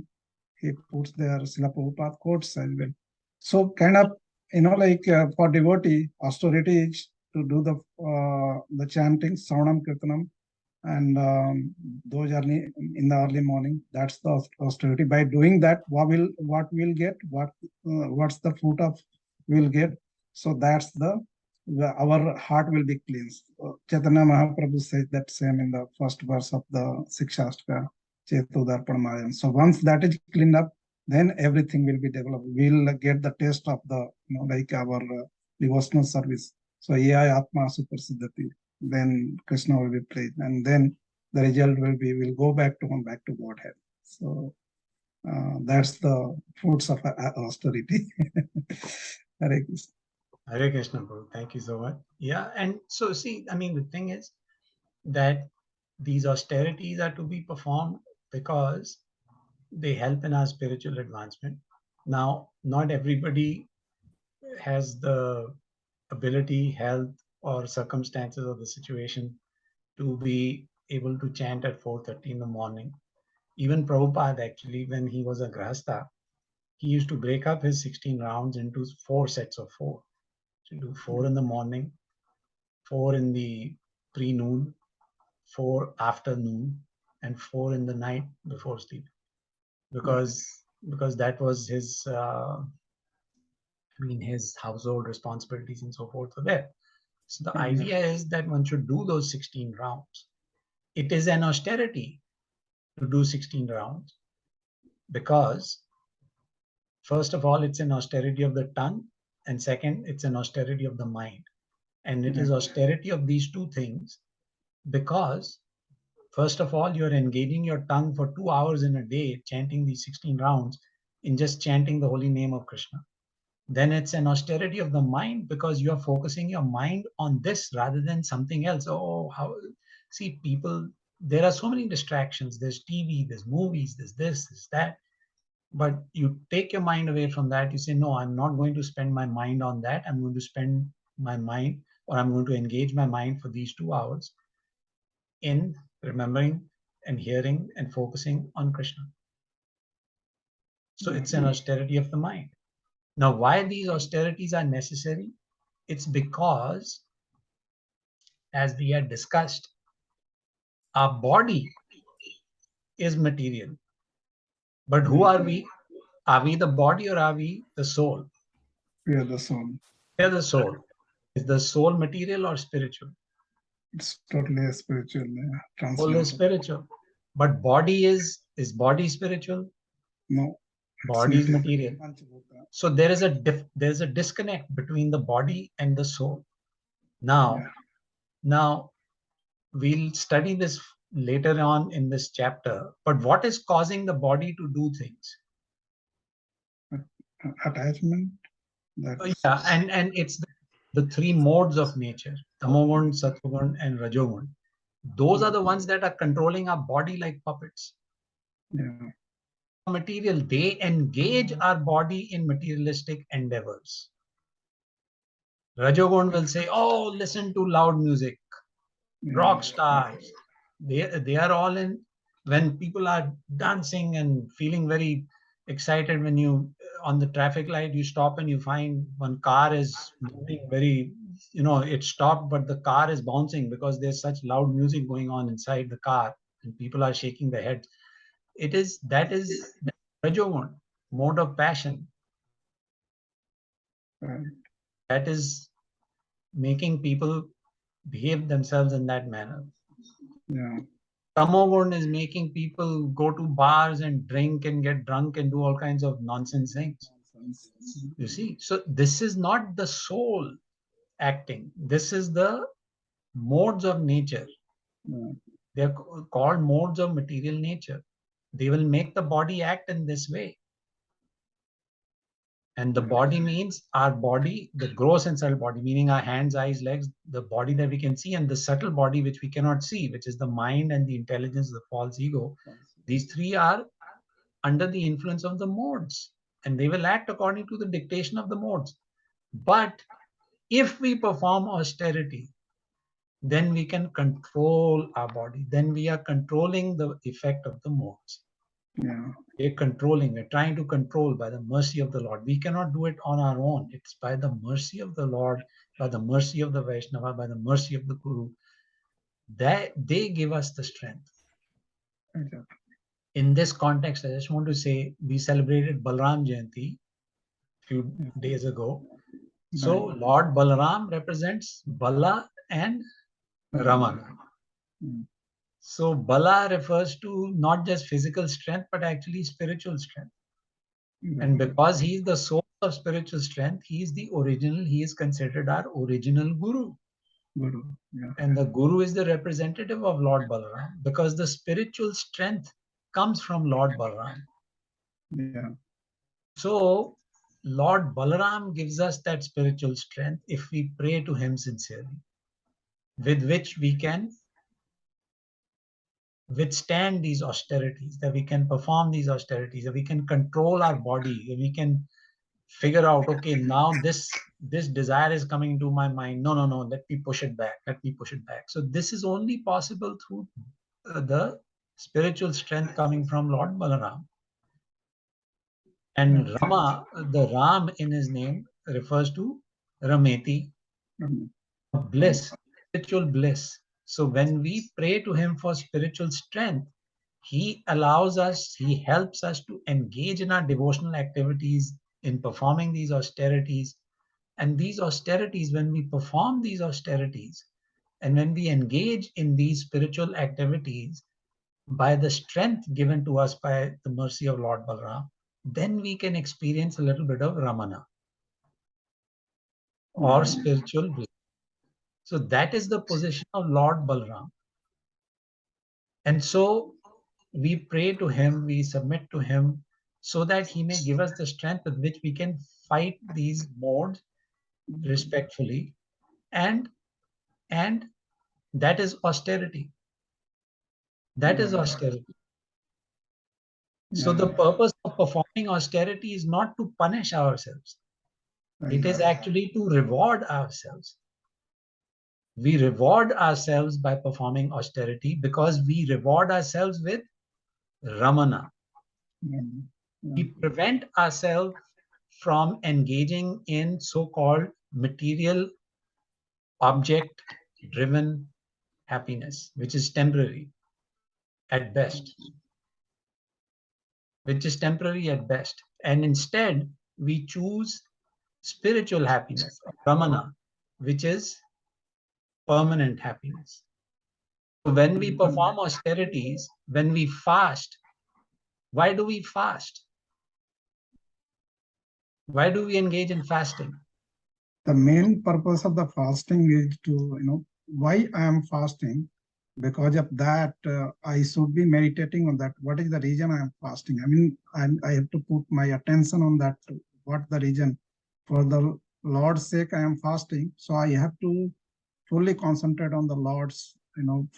he puts their Srila Prabhupada quotes as well. So kind of, like for devotee, austerity is to do the chanting, Savanam Kirtanam, and those early in the early morning. That's the austerity. By doing that, what we'll get, what's the fruit of we'll get. So that's our heart will be cleansed. Chaitanya Mahaprabhu says that same in the first verse of the Sikshastra, Chetudarpanamayam. So once that is cleaned up, then everything will be developed. We'll get the taste of the, like our devotional service. So Yaya Atma Suprasiddhati. Then Krishna will be praised, and then the result will be we'll go back to Godhead. So that's the fruits of austerity. Hare Krishna. Hare Krishna, Prabhu. Thank you so much. Yeah, and so see, I mean, the thing is that these austerities are to be performed because they help in our spiritual advancement. Now, not everybody has the ability, health, or circumstances of the situation to be able to chant at 4:30 in the morning. Even Prabhupada, actually, when he was a Grahastha, he used to break up his 16 rounds into 4 sets of 4. So do 4 in the morning, 4 in the pre-noon, 4 afternoon, and 4 in the night before sleep. Because that was his his household responsibilities and so forth were there. So the idea is that one should do those 16 rounds. It is an austerity to do 16 rounds because, first of all, it's an austerity of the tongue, and second, it's an austerity of the mind. And it is austerity of these two things because, first of all, you're engaging your tongue for 2 hours in a day, chanting these 16 rounds in just chanting the holy name of Krishna. Then it's an austerity of the mind because you're focusing your mind on this rather than something else. See, people, there are so many distractions. There's TV, there's movies, there's this, there's that. But you take your mind away from that. You say, no, I'm not going to spend my mind on that. I'm going to spend my mind, or I'm going to engage my mind for these 2 hours in remembering and hearing and focusing on Krishna. So it's an austerity of the mind. Now, why these austerities are necessary? It's because, as we had discussed, our body is material. But who are we? Are we the body or are we the soul? We are the soul. We are the soul. Is the soul material or spiritual? It's totally a spiritual Soul is spiritual. But body is body spiritual? No. Body is material. So there is a disconnect between the body and the soul. Now we'll study this later on in this chapter. But what is causing the body to do things? Attachment. Yeah, and it's the three modes of nature: tamogun, sattvagun, and rajogun. Those are the ones that are controlling our body like puppets. Yeah. Material, they engage our body in materialistic endeavors. Rajogun will say, "Oh, listen to loud music, rock stars." They are all in. When people are dancing and feeling very excited, when you on the traffic light you stop and you find one car is moving very, it stopped, but the car is bouncing because there's such loud music going on inside the car and people are shaking their heads. That is rajogun, mode of passion. That is making people behave themselves in that manner. Yeah. Tamogun is making people go to bars and drink and get drunk and do all kinds of nonsense things. You see, so this is not the soul acting. This is the modes of nature. Yeah. They're called modes of material nature. They will make the body act in this way. And the body means our body, the gross and subtle body, meaning our hands, eyes, legs, the body that we can see, and the subtle body which we cannot see, which is the mind and the intelligence, the false ego. These three are under the influence of the modes, and they will act according to the dictation of the modes. But if we perform austerity, then we can control our body. Then we are controlling the effect of the modes. Yeah. We're trying to control by the mercy of the Lord. We cannot do it on our own. It's by the mercy of the Lord, by the mercy of the Vaishnava, by the mercy of the Guru, that they give us the strength. Okay. In this context, I just want to say we celebrated Balaram Jayanti a few days ago. So Lord Balaram represents Bala and Ramana. So Bala refers to not just physical strength, but actually spiritual strength. And because he is the source of spiritual strength, he is considered our original Guru. Guru. Yeah. And the Guru is the representative of Lord Balaram because the spiritual strength comes from Lord Balaram. Yeah. So Lord Balaram gives us that spiritual strength if we pray to him sincerely, with which we can withstand these austerities, that we can perform these austerities, that we can control our body, that we can figure out, okay, now this desire is coming into my mind. No, let me push it back. So this is only possible through the spiritual strength coming from Lord Balaram. And Rama, the Ram in his name refers to Rameti, bliss, spiritual bliss. So when we pray to him for spiritual strength, he helps us to engage in our devotional activities, in performing these austerities. And these austerities, when we perform these austerities, and when we engage in these spiritual activities by the strength given to us by the mercy of Lord Balaram, then we can experience a little bit of Ramana or spiritual bliss. So that is the position of Lord Balaram. And so we pray to him, we submit to him so that he may give us the strength with which we can fight these modes respectfully. And that is austerity. That is austerity. So the purpose of performing austerity is not to punish ourselves. It is actually to reward ourselves. We reward ourselves by performing austerity because we reward ourselves with Ramana. We prevent ourselves from engaging in so-called material object-driven happiness, which is temporary at best. And instead, we choose spiritual happiness, Ramana, which is permanent happiness. So when we perform austerities, when we fast, why do we fast? Why do we engage in fasting? The main purpose of the fasting is to, why I am fasting. Because of that, I should be meditating on that. What is the reason I am fasting? I mean, I have to put my attention on that. What the reason? For the Lord's sake, I am fasting. So I have to fully concentrate on the Lord's,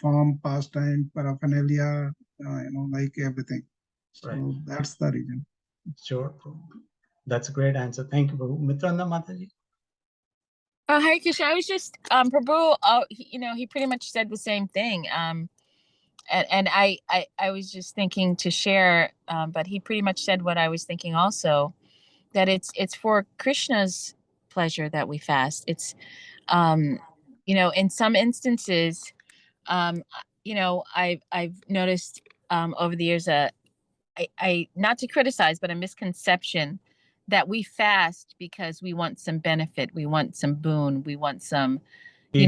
form, pastime, paraphernalia, like everything. So Right. that's the reason. Sure. That's a great answer. Thank you, Prabhu. Mitranda Mataji. Hare Krishna. I was just Prabhu. He pretty much said the same thing. And I was just thinking to share, but he pretty much said what I was thinking also, that it's for Krishna's pleasure that we fast. It's in some instances, I've noticed over the years I not to criticize, but a misconception that we fast because we want some benefit, we want some boon, we want some, we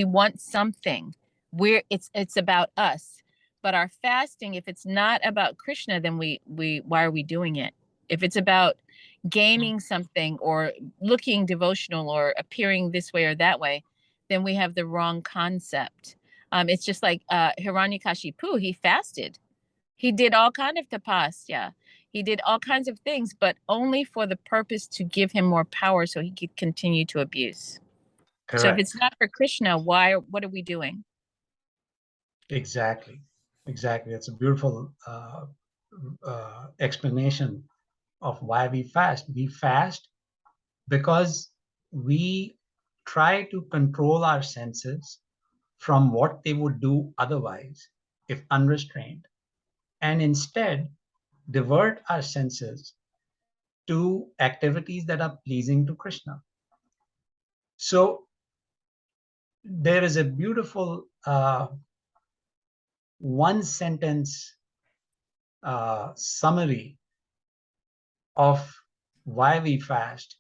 want something. It's about us. But our fasting, if it's not about Krishna, then we why are we doing it? If it's about gaining something or looking devotional or appearing this way or that way, then we have the wrong concept. It's just like Hiranyakashipu, he fasted. He did all kind of tapasya. He did all kinds of things, but only for the purpose to give him more power so he could continue to abuse. Correct. So if it's not for Krishna, what are we doing? Exactly. That's a beautiful explanation of why we fast. We fast because we try to control our senses from what they would do otherwise if unrestrained, and instead divert our senses to activities that are pleasing to Krishna. So there is a beautiful one sentence summary of why we fast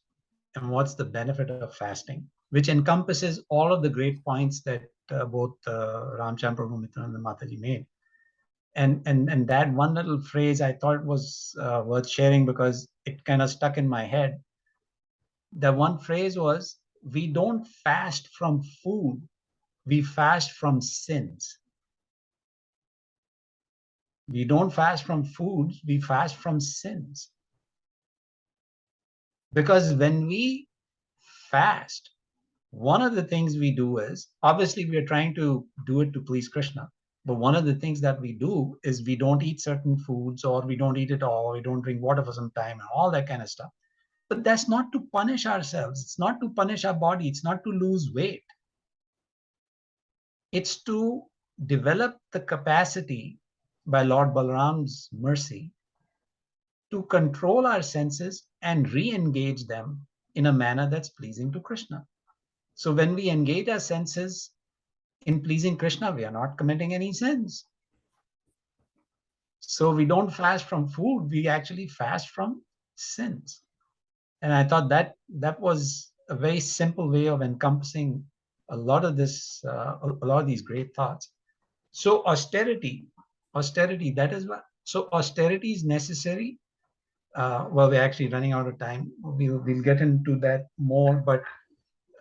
and what's the benefit of fasting, which encompasses all of the great points that both Ramchandra Prabhu, Mitra, and Mataji made. And that one little phrase I thought was worth sharing because it kind of stuck in my head. The one phrase was, we don't fast from food, we fast from sins. We don't fast from foods, we fast from sins. Because when we fast, one of the things we do is, obviously we are trying to do it to please Krishna, but one of the things that we do is we don't eat certain foods, or we don't eat it all, we don't drink water for some time, and all that kind of stuff. But that's not to punish ourselves. It's not to punish our body. It's not to lose weight. It's to develop the capacity by Lord Balaram's mercy to control our senses and re-engage them in a manner that's pleasing to Krishna. So when we engage our senses in pleasing Krishna, we are not committing any sins. So we don't fast from food, we actually fast from sins. And I thought that was a very simple way of encompassing a lot of this, a lot of these great thoughts. So austerity, that is what. So austerity is necessary. Well, we're actually running out of time. We'll get into that more, but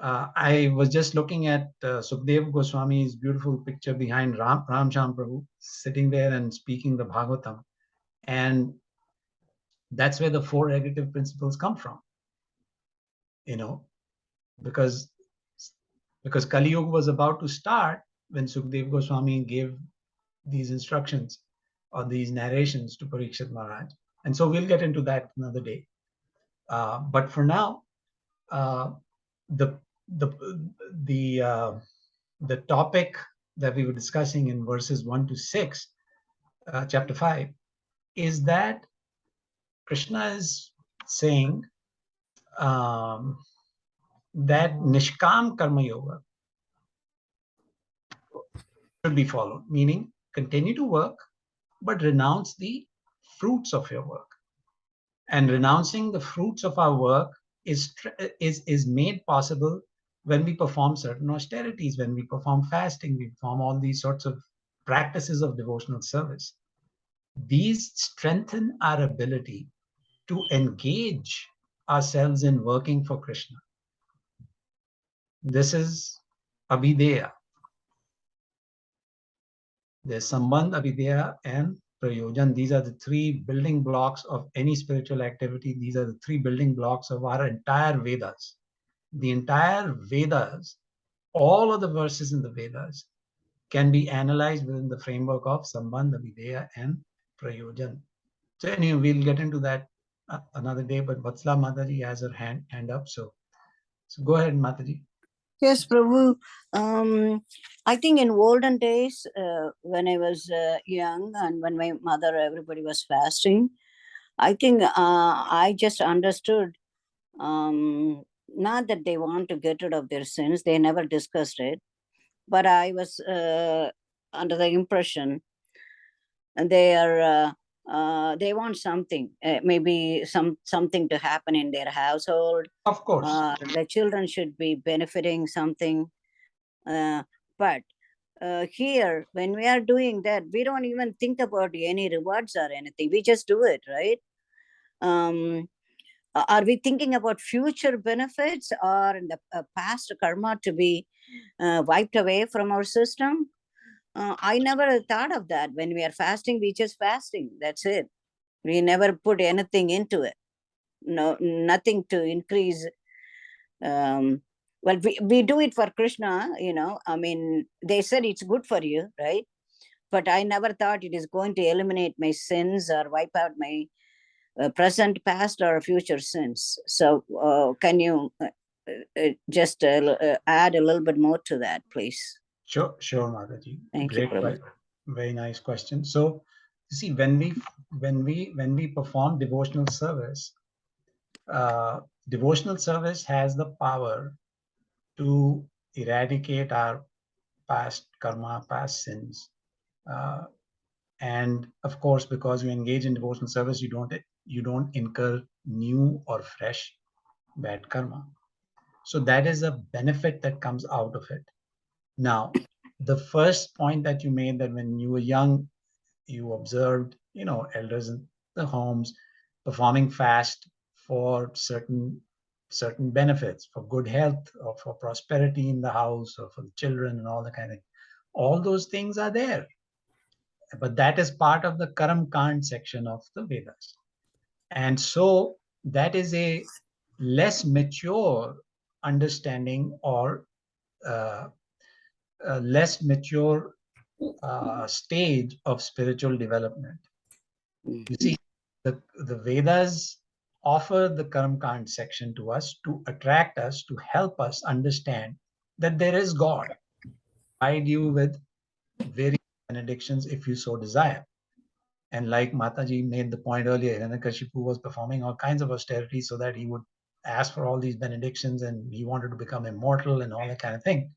I was just looking at Sukdev Goswami's beautiful picture behind Ramchandra Prabhu sitting there and speaking the Bhagavatam. And that's where the four regulative principles come from, because Kali Yuga was about to start when Sukdev Goswami gave these instructions or these narrations to Parikshit Maharaj. And so we'll get into that another day. But for now, the topic that we were discussing in verses 1 to 6, chapter 5, is that Krishna is saying that Nishkam Karma Yoga should be followed, meaning continue to work, but renounce the fruits of your work. And renouncing the fruits of our work is made possible when we perform certain austerities, when we perform fasting, we perform all these sorts of practices of devotional service. These strengthen our ability to engage ourselves in working for Krishna. This is Abhideya. There's Sambandh, Abhideya, and Prayojan. These are the three building blocks of any spiritual activity. These are the three building blocks of our entire Vedas. The entire Vedas, all of the verses in the Vedas, can be analyzed within the framework of Sambandh, Abhideya, and Prayojan. So anyway, we'll get into that another day, but Vatsala Mataji has her hand up. So go ahead, Mataji. Yes, Prabhu. I think in olden days, when I was young and when my mother, everybody was fasting, I think I just understood, not that they want to get rid of their sins, they never discussed it, but I was under the impression they are they want something, maybe something to happen in their household. Of course. The children should be benefiting something. But here, when we are doing that, we don't even think about any rewards or anything. We just do it, right? Are we thinking about future benefits or in the past karma to be wiped away from our system? I never thought of that. When we are fasting, we just fasting. That's it. We never put anything into it. No, nothing to increase. Well, we do it for Krishna, I mean, they said it's good for you, right? But I never thought it is going to eliminate my sins or wipe out my present, past, or future sins. So can you just add a little bit more to that, please? Sure, Mataji. Thank you, Prabhu. Very nice question. So, you see, when we perform devotional service has the power to eradicate our past karma, past sins. And of course, because you engage in devotional service, you don't incur new or fresh bad karma. So that is a benefit that comes out of it. Now, the first point that you made, that when you were young, you observed, elders in the homes performing fast for certain benefits, for good health or for prosperity in the house or for the children and all the kind of, all those things are there. But that is part of the Karam Kand section of the Vedas. And so that is a less mature understanding or a less mature stage of spiritual development. You see, the Vedas offer the Karam Kand section to us to attract us, to help us understand that there is God. Guide you with various benedictions if you so desire. And like Mataji made the point earlier, Hiranyakashipu was performing all kinds of austerities so that he would ask for all these benedictions, and he wanted to become immortal and all that kind of thing.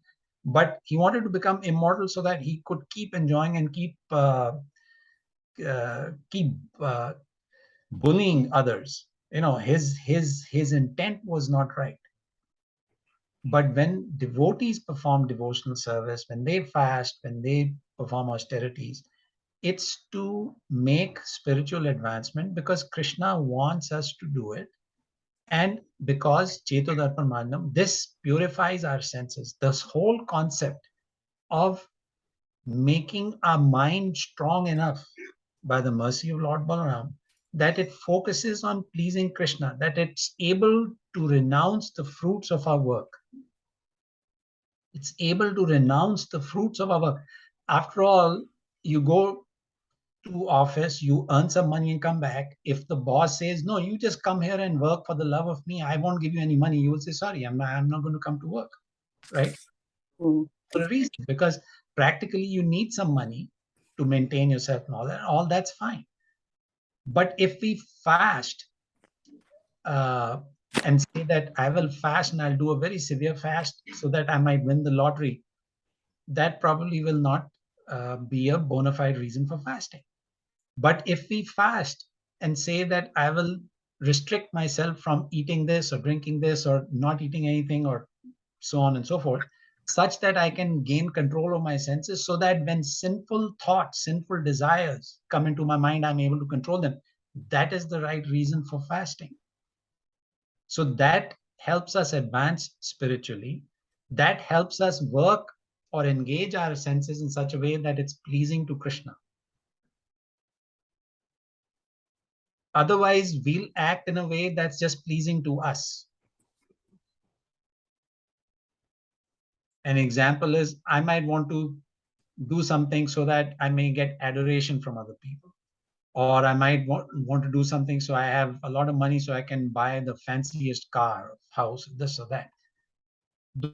But he wanted to become immortal so that he could keep enjoying and keep bullying others. His intent was not right. But when devotees perform devotional service, when they fast, when they perform austerities, it's to make spiritual advancement because Krishna wants us to do it. And because Chetodarpan Mandam, this purifies our senses. This whole concept of making our mind strong enough by the mercy of Lord Balaram that it focuses on pleasing Krishna, that it's able to renounce the fruits of our work. It's able to renounce the fruits of our work. After all, you go to office, you earn some money and come back. If the boss says, no, you just come here and work for the love of me, I won't give you any money, you will say, sorry, I'm not going to come to work, right? For a reason, because practically you need some money to maintain yourself and all that's fine. But if we fast and say that I will fast and I'll do a very severe fast so that I might win the lottery, that probably will not be a bona fide reason for fasting. But if we fast and say that I will restrict myself from eating this or drinking this or not eating anything or so on and so forth, such that I can gain control of my senses so that when sinful thoughts, sinful desires come into my mind, I'm able to control them. That is the right reason for fasting. So that helps us advance spiritually. That helps us work or engage our senses in such a way that it's pleasing to Krishna. Otherwise, we'll act in a way that's just pleasing to us. An example is, I might want to do something so that I may get adoration from other people. Or I might want to do something so I have a lot of money so I can buy the fanciest car, house, this or that.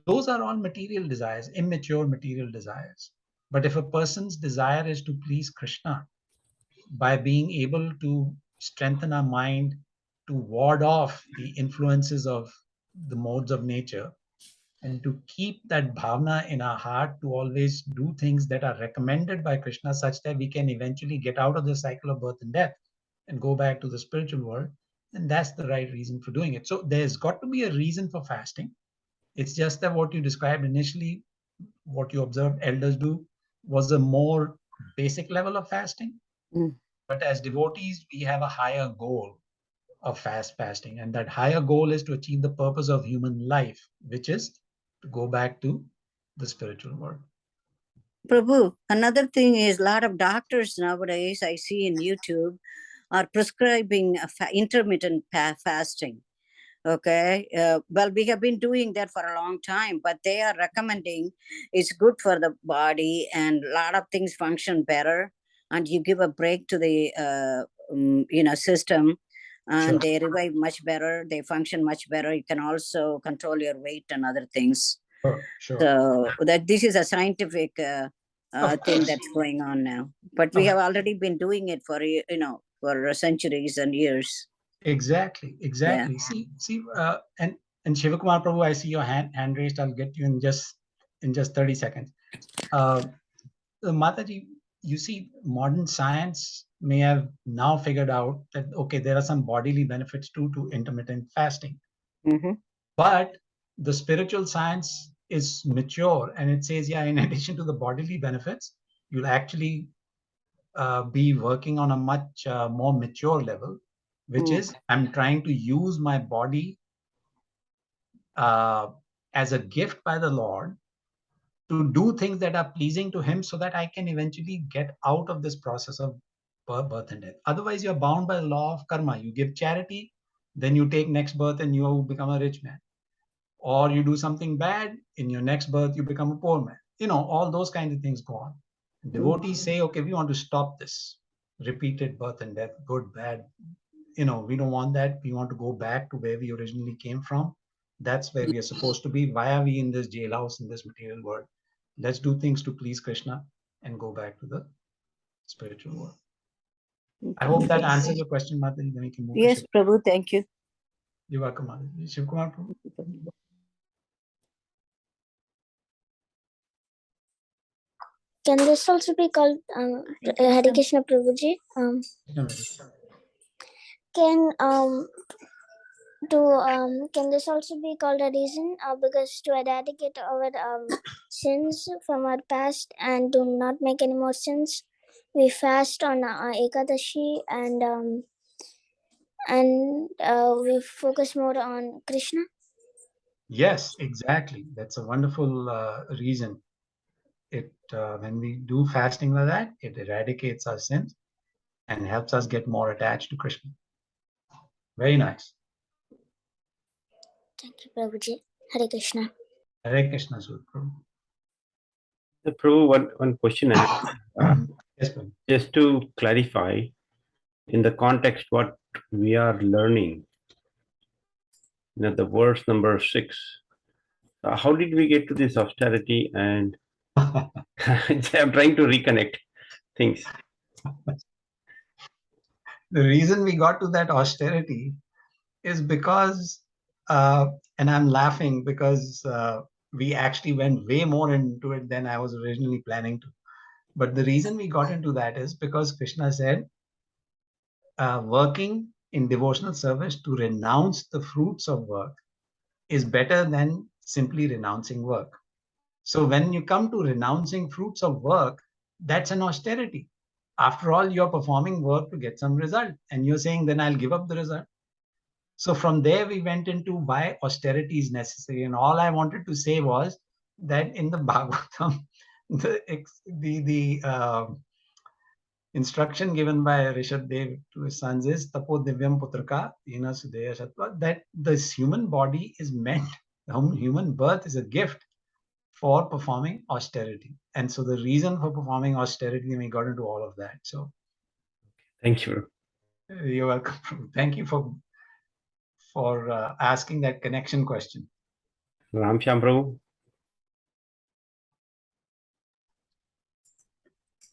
Those are all material desires, immature material desires. But if a person's desire is to please Krishna by being able to strengthen our mind to ward off the influences of the modes of nature, and to keep that bhavana in our heart to always do things that are recommended by Krishna, such that we can eventually get out of the cycle of birth and death and go back to the spiritual world, then that's the right reason for doing it. So there's got to be a reason for fasting. It's just that what you described initially, what you observed elders do, was a more basic level of fasting. Mm. But as devotees, we have a higher goal of fasting, and that higher goal is to achieve the purpose of human life, which is to go back to the spiritual world. Prabhu, another thing is a lot of doctors nowadays I see in YouTube are prescribing intermittent fasting. Okay, well, we have been doing that for a long time, but they are recommending it's good for the body and a lot of things function better, and you give a break to the system, and Sure. they revive much better, they function much better. You can also control your weight and other things. Sure. So that this is a scientific Of thing course. that's going on now, but we have already been doing it for for centuries and years. Exactly. See, and Shivakumar Prabhu, I see your hand raised. I'll get you in just 30 seconds. Mataji, you see, modern science may have now figured out that, okay, there are some bodily benefits to intermittent fasting. Mm-hmm. But the spiritual science is mature, and it says, yeah, in addition to the bodily benefits, you'll actually be working on a much more mature level, which is, I'm trying to use my body as a gift by the Lord to do things that are pleasing to him, so that I can eventually get out of this process of birth and death. Otherwise, you're bound by the law of karma. You give charity, then you take next birth and you become a rich man. Or you do something bad, in your next birth, you become a poor man. All those kinds of things go on. Devotees say, okay, we want to stop this repeated birth and death, good, bad. We don't want that. We want to go back to where we originally came from. That's where we are supposed to be. Why are we in this jailhouse, in this material world? Let's do things to please Krishna and go back to the spiritual world. I hope that answers your question, Mataji. Then we can move to Yes, Shiv. Prabhu, thank you. You're welcome, Mataji. Shivkumar Prabhu. Can this also be called Hare Krishna Prabhuji? Can this also be called a reason? Because to eradicate our sins from our past and do not make any more sins, we fast on Ekadashi and we focus more on Krishna. Yes, exactly. That's a wonderful reason. When we do fasting like that, it eradicates our sins and helps us get more attached to Krishna. Very nice. Thank you, Prabhuji. Hare Krishna. Hare Krishna, Prabhu. Prabhu, one question. Yes, Prabhu. Just to clarify, in the context what we are learning, the verse number 6, how did we get to this austerity? And I'm trying to reconnect things. The reason we got to that austerity is because, and I'm laughing because we actually went way more into it than I was originally planning to. But the reason we got into that is because Krishna said, working in devotional service to renounce the fruits of work is better than simply renouncing work. So when you come to renouncing fruits of work, that's an austerity. After all, you're performing work to get some result, and you're saying, then I'll give up the result. So from there, we went into why austerity is necessary. And all I wanted to say was that in the Bhagavatam, the instruction given by Rishabh Dev to his sons is Tapo Divyam Putraka Ina Sudeya Sattva, that this human body is meant, human birth is a gift for performing austerity. And so the reason for performing austerity, we got into all of that. So Thank you. you're welcome. Thank you for asking that connection question. Ram Shyam Prabhu.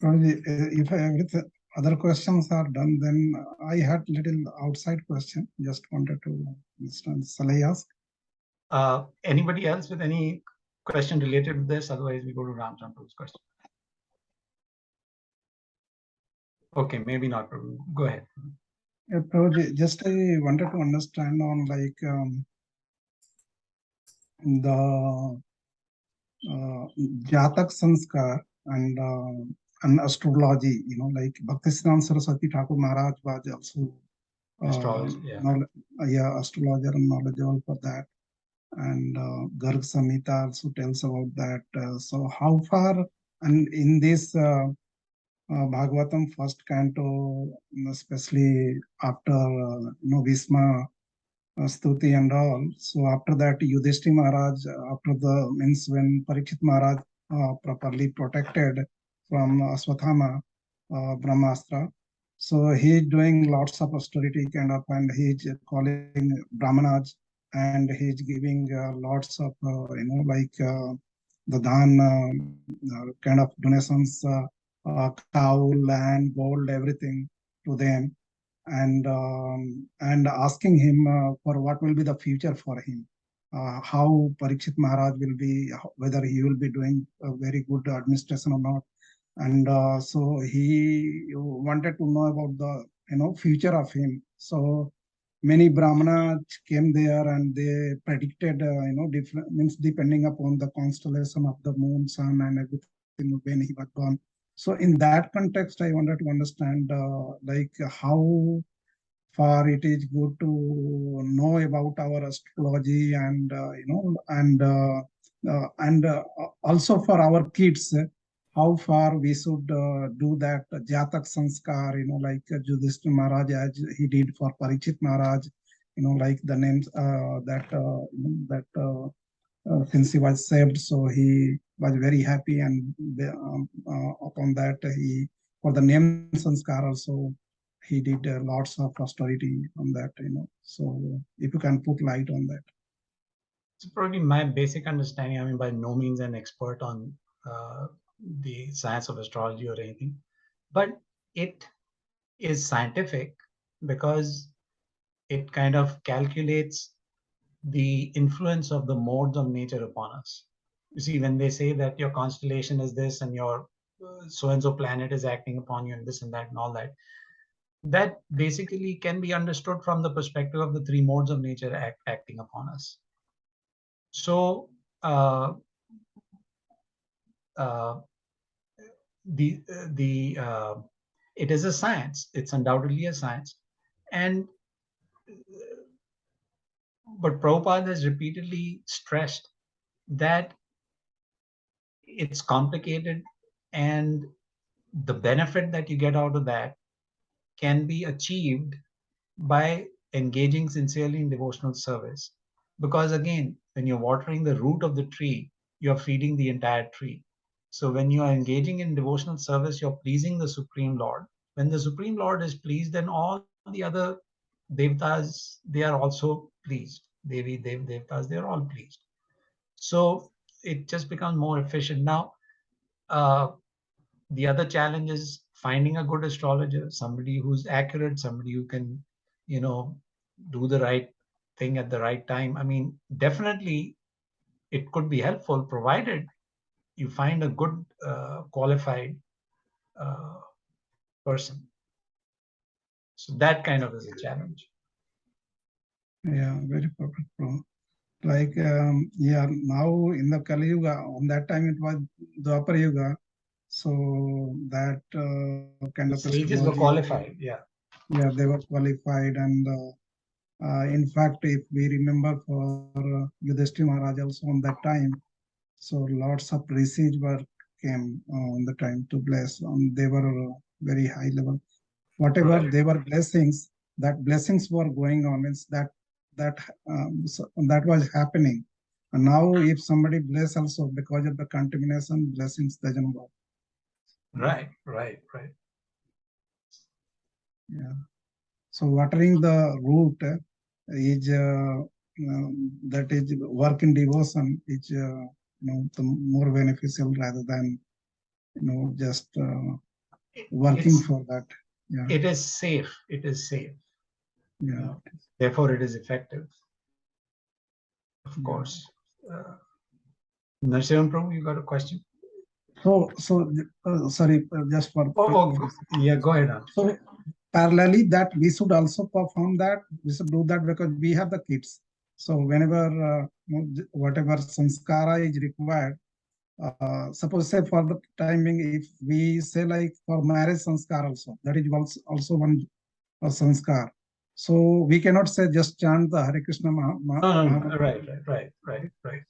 If everything other questions are done, then I had little outside question. Just wanted to understand. Shall I ask? Anybody else with any question related to this? Otherwise, we go to Ram Prabhu's question. Okay, maybe not. Prabhu. Go ahead. Prabhuji, just I wanted to understand on like the Jatak Sanskar and astrology, you know, like Bhaktisiddhanta Saraswati Thakur Maharaj was also Astrology, astrologer and knowledgeable for that. And Garg Samhita also tells about that. So how far, and in this Bhagavatam first canto, especially after Bhisma Stuti and all. So after that, Yudhishthira Maharaj, after the means when Parikshit Maharaj properly protected from Aswathama Brahmastra, so he's doing lots of austerity kind of, and he's calling Brahmanas, and he's giving lots of like the dhan kind of donations, cow, land, gold, everything to them. And asking him for what will be the future for him, how Parikshit Maharaj will be, whether he will be doing a very good administration or not. And so he wanted to know about the future of him. So many Brahmanas came there and they predicted different means depending upon the constellation of the moon, sun, and everything when he was born. So in that context, I wanted to understand like how far it is good to know about our astrology, and also for our kids, how far we should do that Jatak Sanskar, like Yudhishthira Maharaj, as he did for Parikshit Maharaj, like the names since he was saved, so he was very happy, and upon that he, for the name sanskar also, he did lots of austerity on that, So if you can put light on that. It's probably my basic understanding. I mean, by no means an expert on the science of astrology or anything, but it is scientific because it kind of calculates the influence of the modes of nature upon us. You see, when they say that your constellation is this and your so-and-so planet is acting upon you and this and that and all that, that basically can be understood from the perspective of the three modes of nature acting upon us. So it is a science. It's undoubtedly a science, but Prabhupada has repeatedly stressed that it's complicated, and the benefit that you get out of that can be achieved by engaging sincerely in devotional service. Because again, when you're watering the root of the tree, you're feeding the entire tree. So when you are engaging in devotional service, you're pleasing the Supreme Lord. When the Supreme Lord is pleased, then all the other devtas, they are also pleased. Devi, devtas, they're all pleased. So it just becomes more efficient. Now, the other challenge is finding a good astrologer, somebody who's accurate, somebody who can, do the right thing at the right time. I mean, definitely it could be helpful provided you find a good qualified person. So that kind of is a challenge. Yeah, very perfect, bro. Like, now in the Kali Yuga, on that time it was Dwapar Yuga, so that kind of sages were qualified, yeah. Yeah, they were qualified, and In fact, if we remember for Yudhishthira Maharaj also on that time, so lots of rishis were came on the time to bless. They were very high level. Whatever Right. they were blessings, that blessings were going on. Means that that was happening. And now, if somebody bless also because of the contamination, blessings doesn't work. Right. Yeah. So watering the root is that is work in devotion is the more beneficial rather than just working It's- for that. Yeah. It is safe. It is safe. Yeah. Therefore, it is effective. Of Yeah. course. Narasimhan Prabhu, you got a question? So sorry, just for Yeah, go ahead. Aunty. So parallelly that we should also perform that. We should do that because we have the kids. So whenever whatever sanskara is required, suppose say for the timing, if we say like for marriage sanskar also, that is also one sanskar. So we cannot say just chant the Hare Krishna No. Right.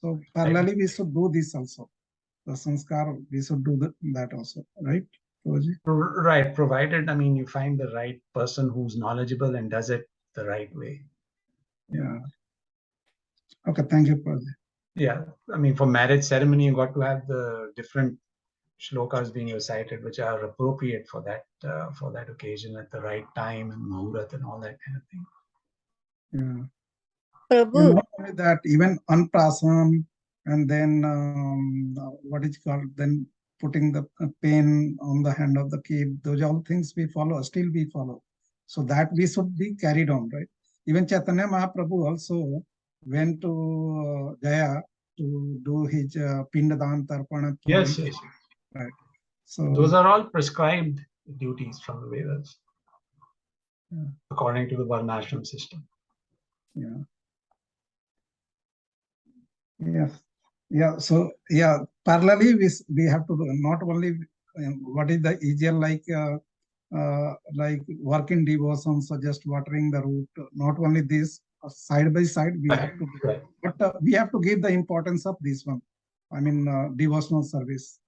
So parallelly we should do this also. The sanskar, we should do that also, right? Prabhuji? Right, provided, I mean, you find the right person who's knowledgeable and does it the right way. Yeah. Okay, thank you, Prabhuji. Yeah, I mean, for marriage ceremony, you got to have the different shlokas being recited, which are appropriate for that occasion at the right time and muhurat and all that kind of thing. Yeah. Prabhu, Not only that, even anprasam and then what is called, then putting the pen on the hand of the kid, those are all things we follow, still we follow. So that we should be carried on, right? Even Chaitanya Mahaprabhu also went to Gaya to do his Pindadan Tarpana. Yes. Right. So those are all prescribed duties from the Vedas, according to the Varnashram system. Yeah. Yes. Yeah. So yeah, parallelly we have to do not only what is the easier like work in devotion, so just watering the root. Not only this, side by side we have to do. Right. But we have to give the importance of this one. I mean, devotional service.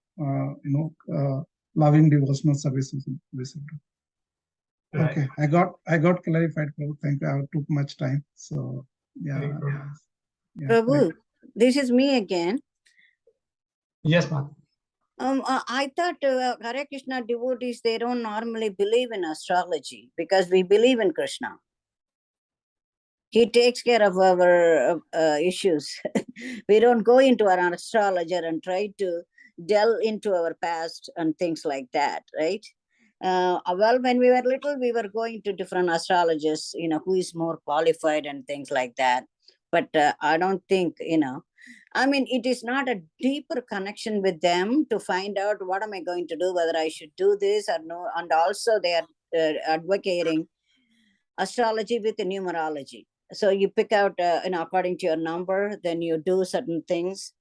Loving devotional services we should do. Right. Okay, I got clarified. Thank you. I took much time. So yeah. Prabhu, this is me again. Yes, ma'am. I thought Hare Krishna devotees, they don't normally believe in astrology because we believe in Krishna. He takes care of our issues. We don't go into an astrologer and try to delve into our past and things like that, right? Well, when we were little, we were going to different astrologers, who is more qualified and things like that. But I don't think, I mean, it is not a deeper connection with them to find out what am I going to do, whether I should do this or no. And also they are advocating astrology with numerology. So you pick out, according to your number, then you do certain things.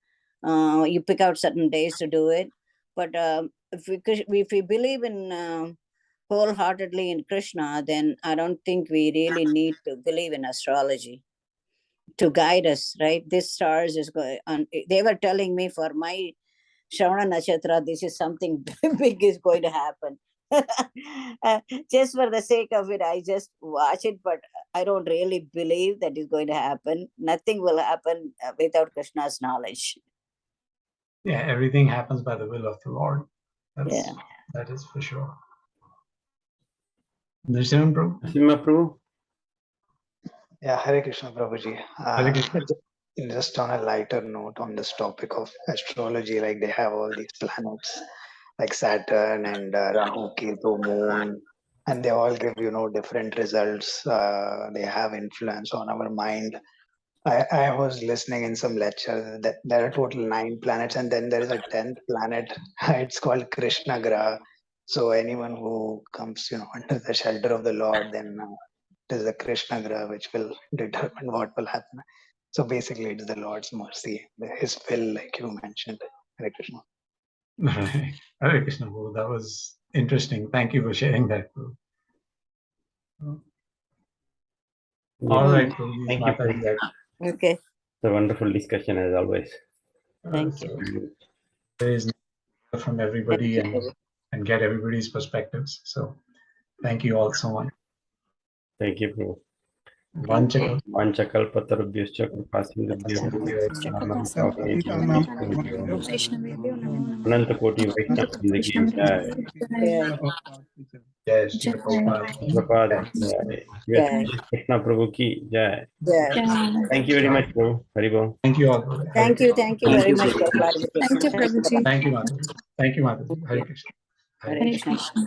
You pick out certain days to do it. But if we believe in wholeheartedly in Krishna, then I don't think we really need to believe in astrology to guide us, right? This stars is going on. They were telling me for my Shravana Nakshatra, this is something big is going to happen. Just for the sake of it, I just watch it, but I don't really believe that is going to happen. Nothing will happen without Krishna's knowledge. Yeah, everything happens by the will of the Lord. Yeah. That is for sure. Narasimhan Prabhu? Narasimha Prabhu? Yeah, Hare Krishna Prabhuji. Hare Krishna. Just on a lighter note on this topic of astrology, like they have all these planets like Saturn and Rahu, Ketu, Moon, and they all give different results. They have influence on our mind. I was listening in some lecture that there are total 9 planets, and then there is a 10th planet. It's called Krishna Graha. So anyone who comes, under the shelter of the Lord, then it is the Krishna Graha which will determine what will happen. So basically, it's the Lord's mercy, His will, like you mentioned. Hare Krishna. Right. Hare Krishna, Prabhu. That was interesting. Thank you for sharing that, Prabhu. All Yes. right, Prabhuji, Thank you. Mataji, Prabhu. Okay. It's a wonderful discussion as always. Thank so you. there is from everybody and get everybody's perspectives. So thank you all so much. Thank you, Prabhu. Vanchakal. Vanchakalpatarubhyascha kripasindubhyo Anantakoti Vaishnav Zindagi Jai. Jai Shri Prabhupada. Prabhupada Jai. Jai. Krishna Prabhu ki Jai. Jai. Thank you very much, Prabhu. Haribol. Thank you all. Thank you very much for Thank you, clarification. Prabhuji. Thank you, Mataji. Thank you, Mataji. Hare Krishna. Hare Krishna.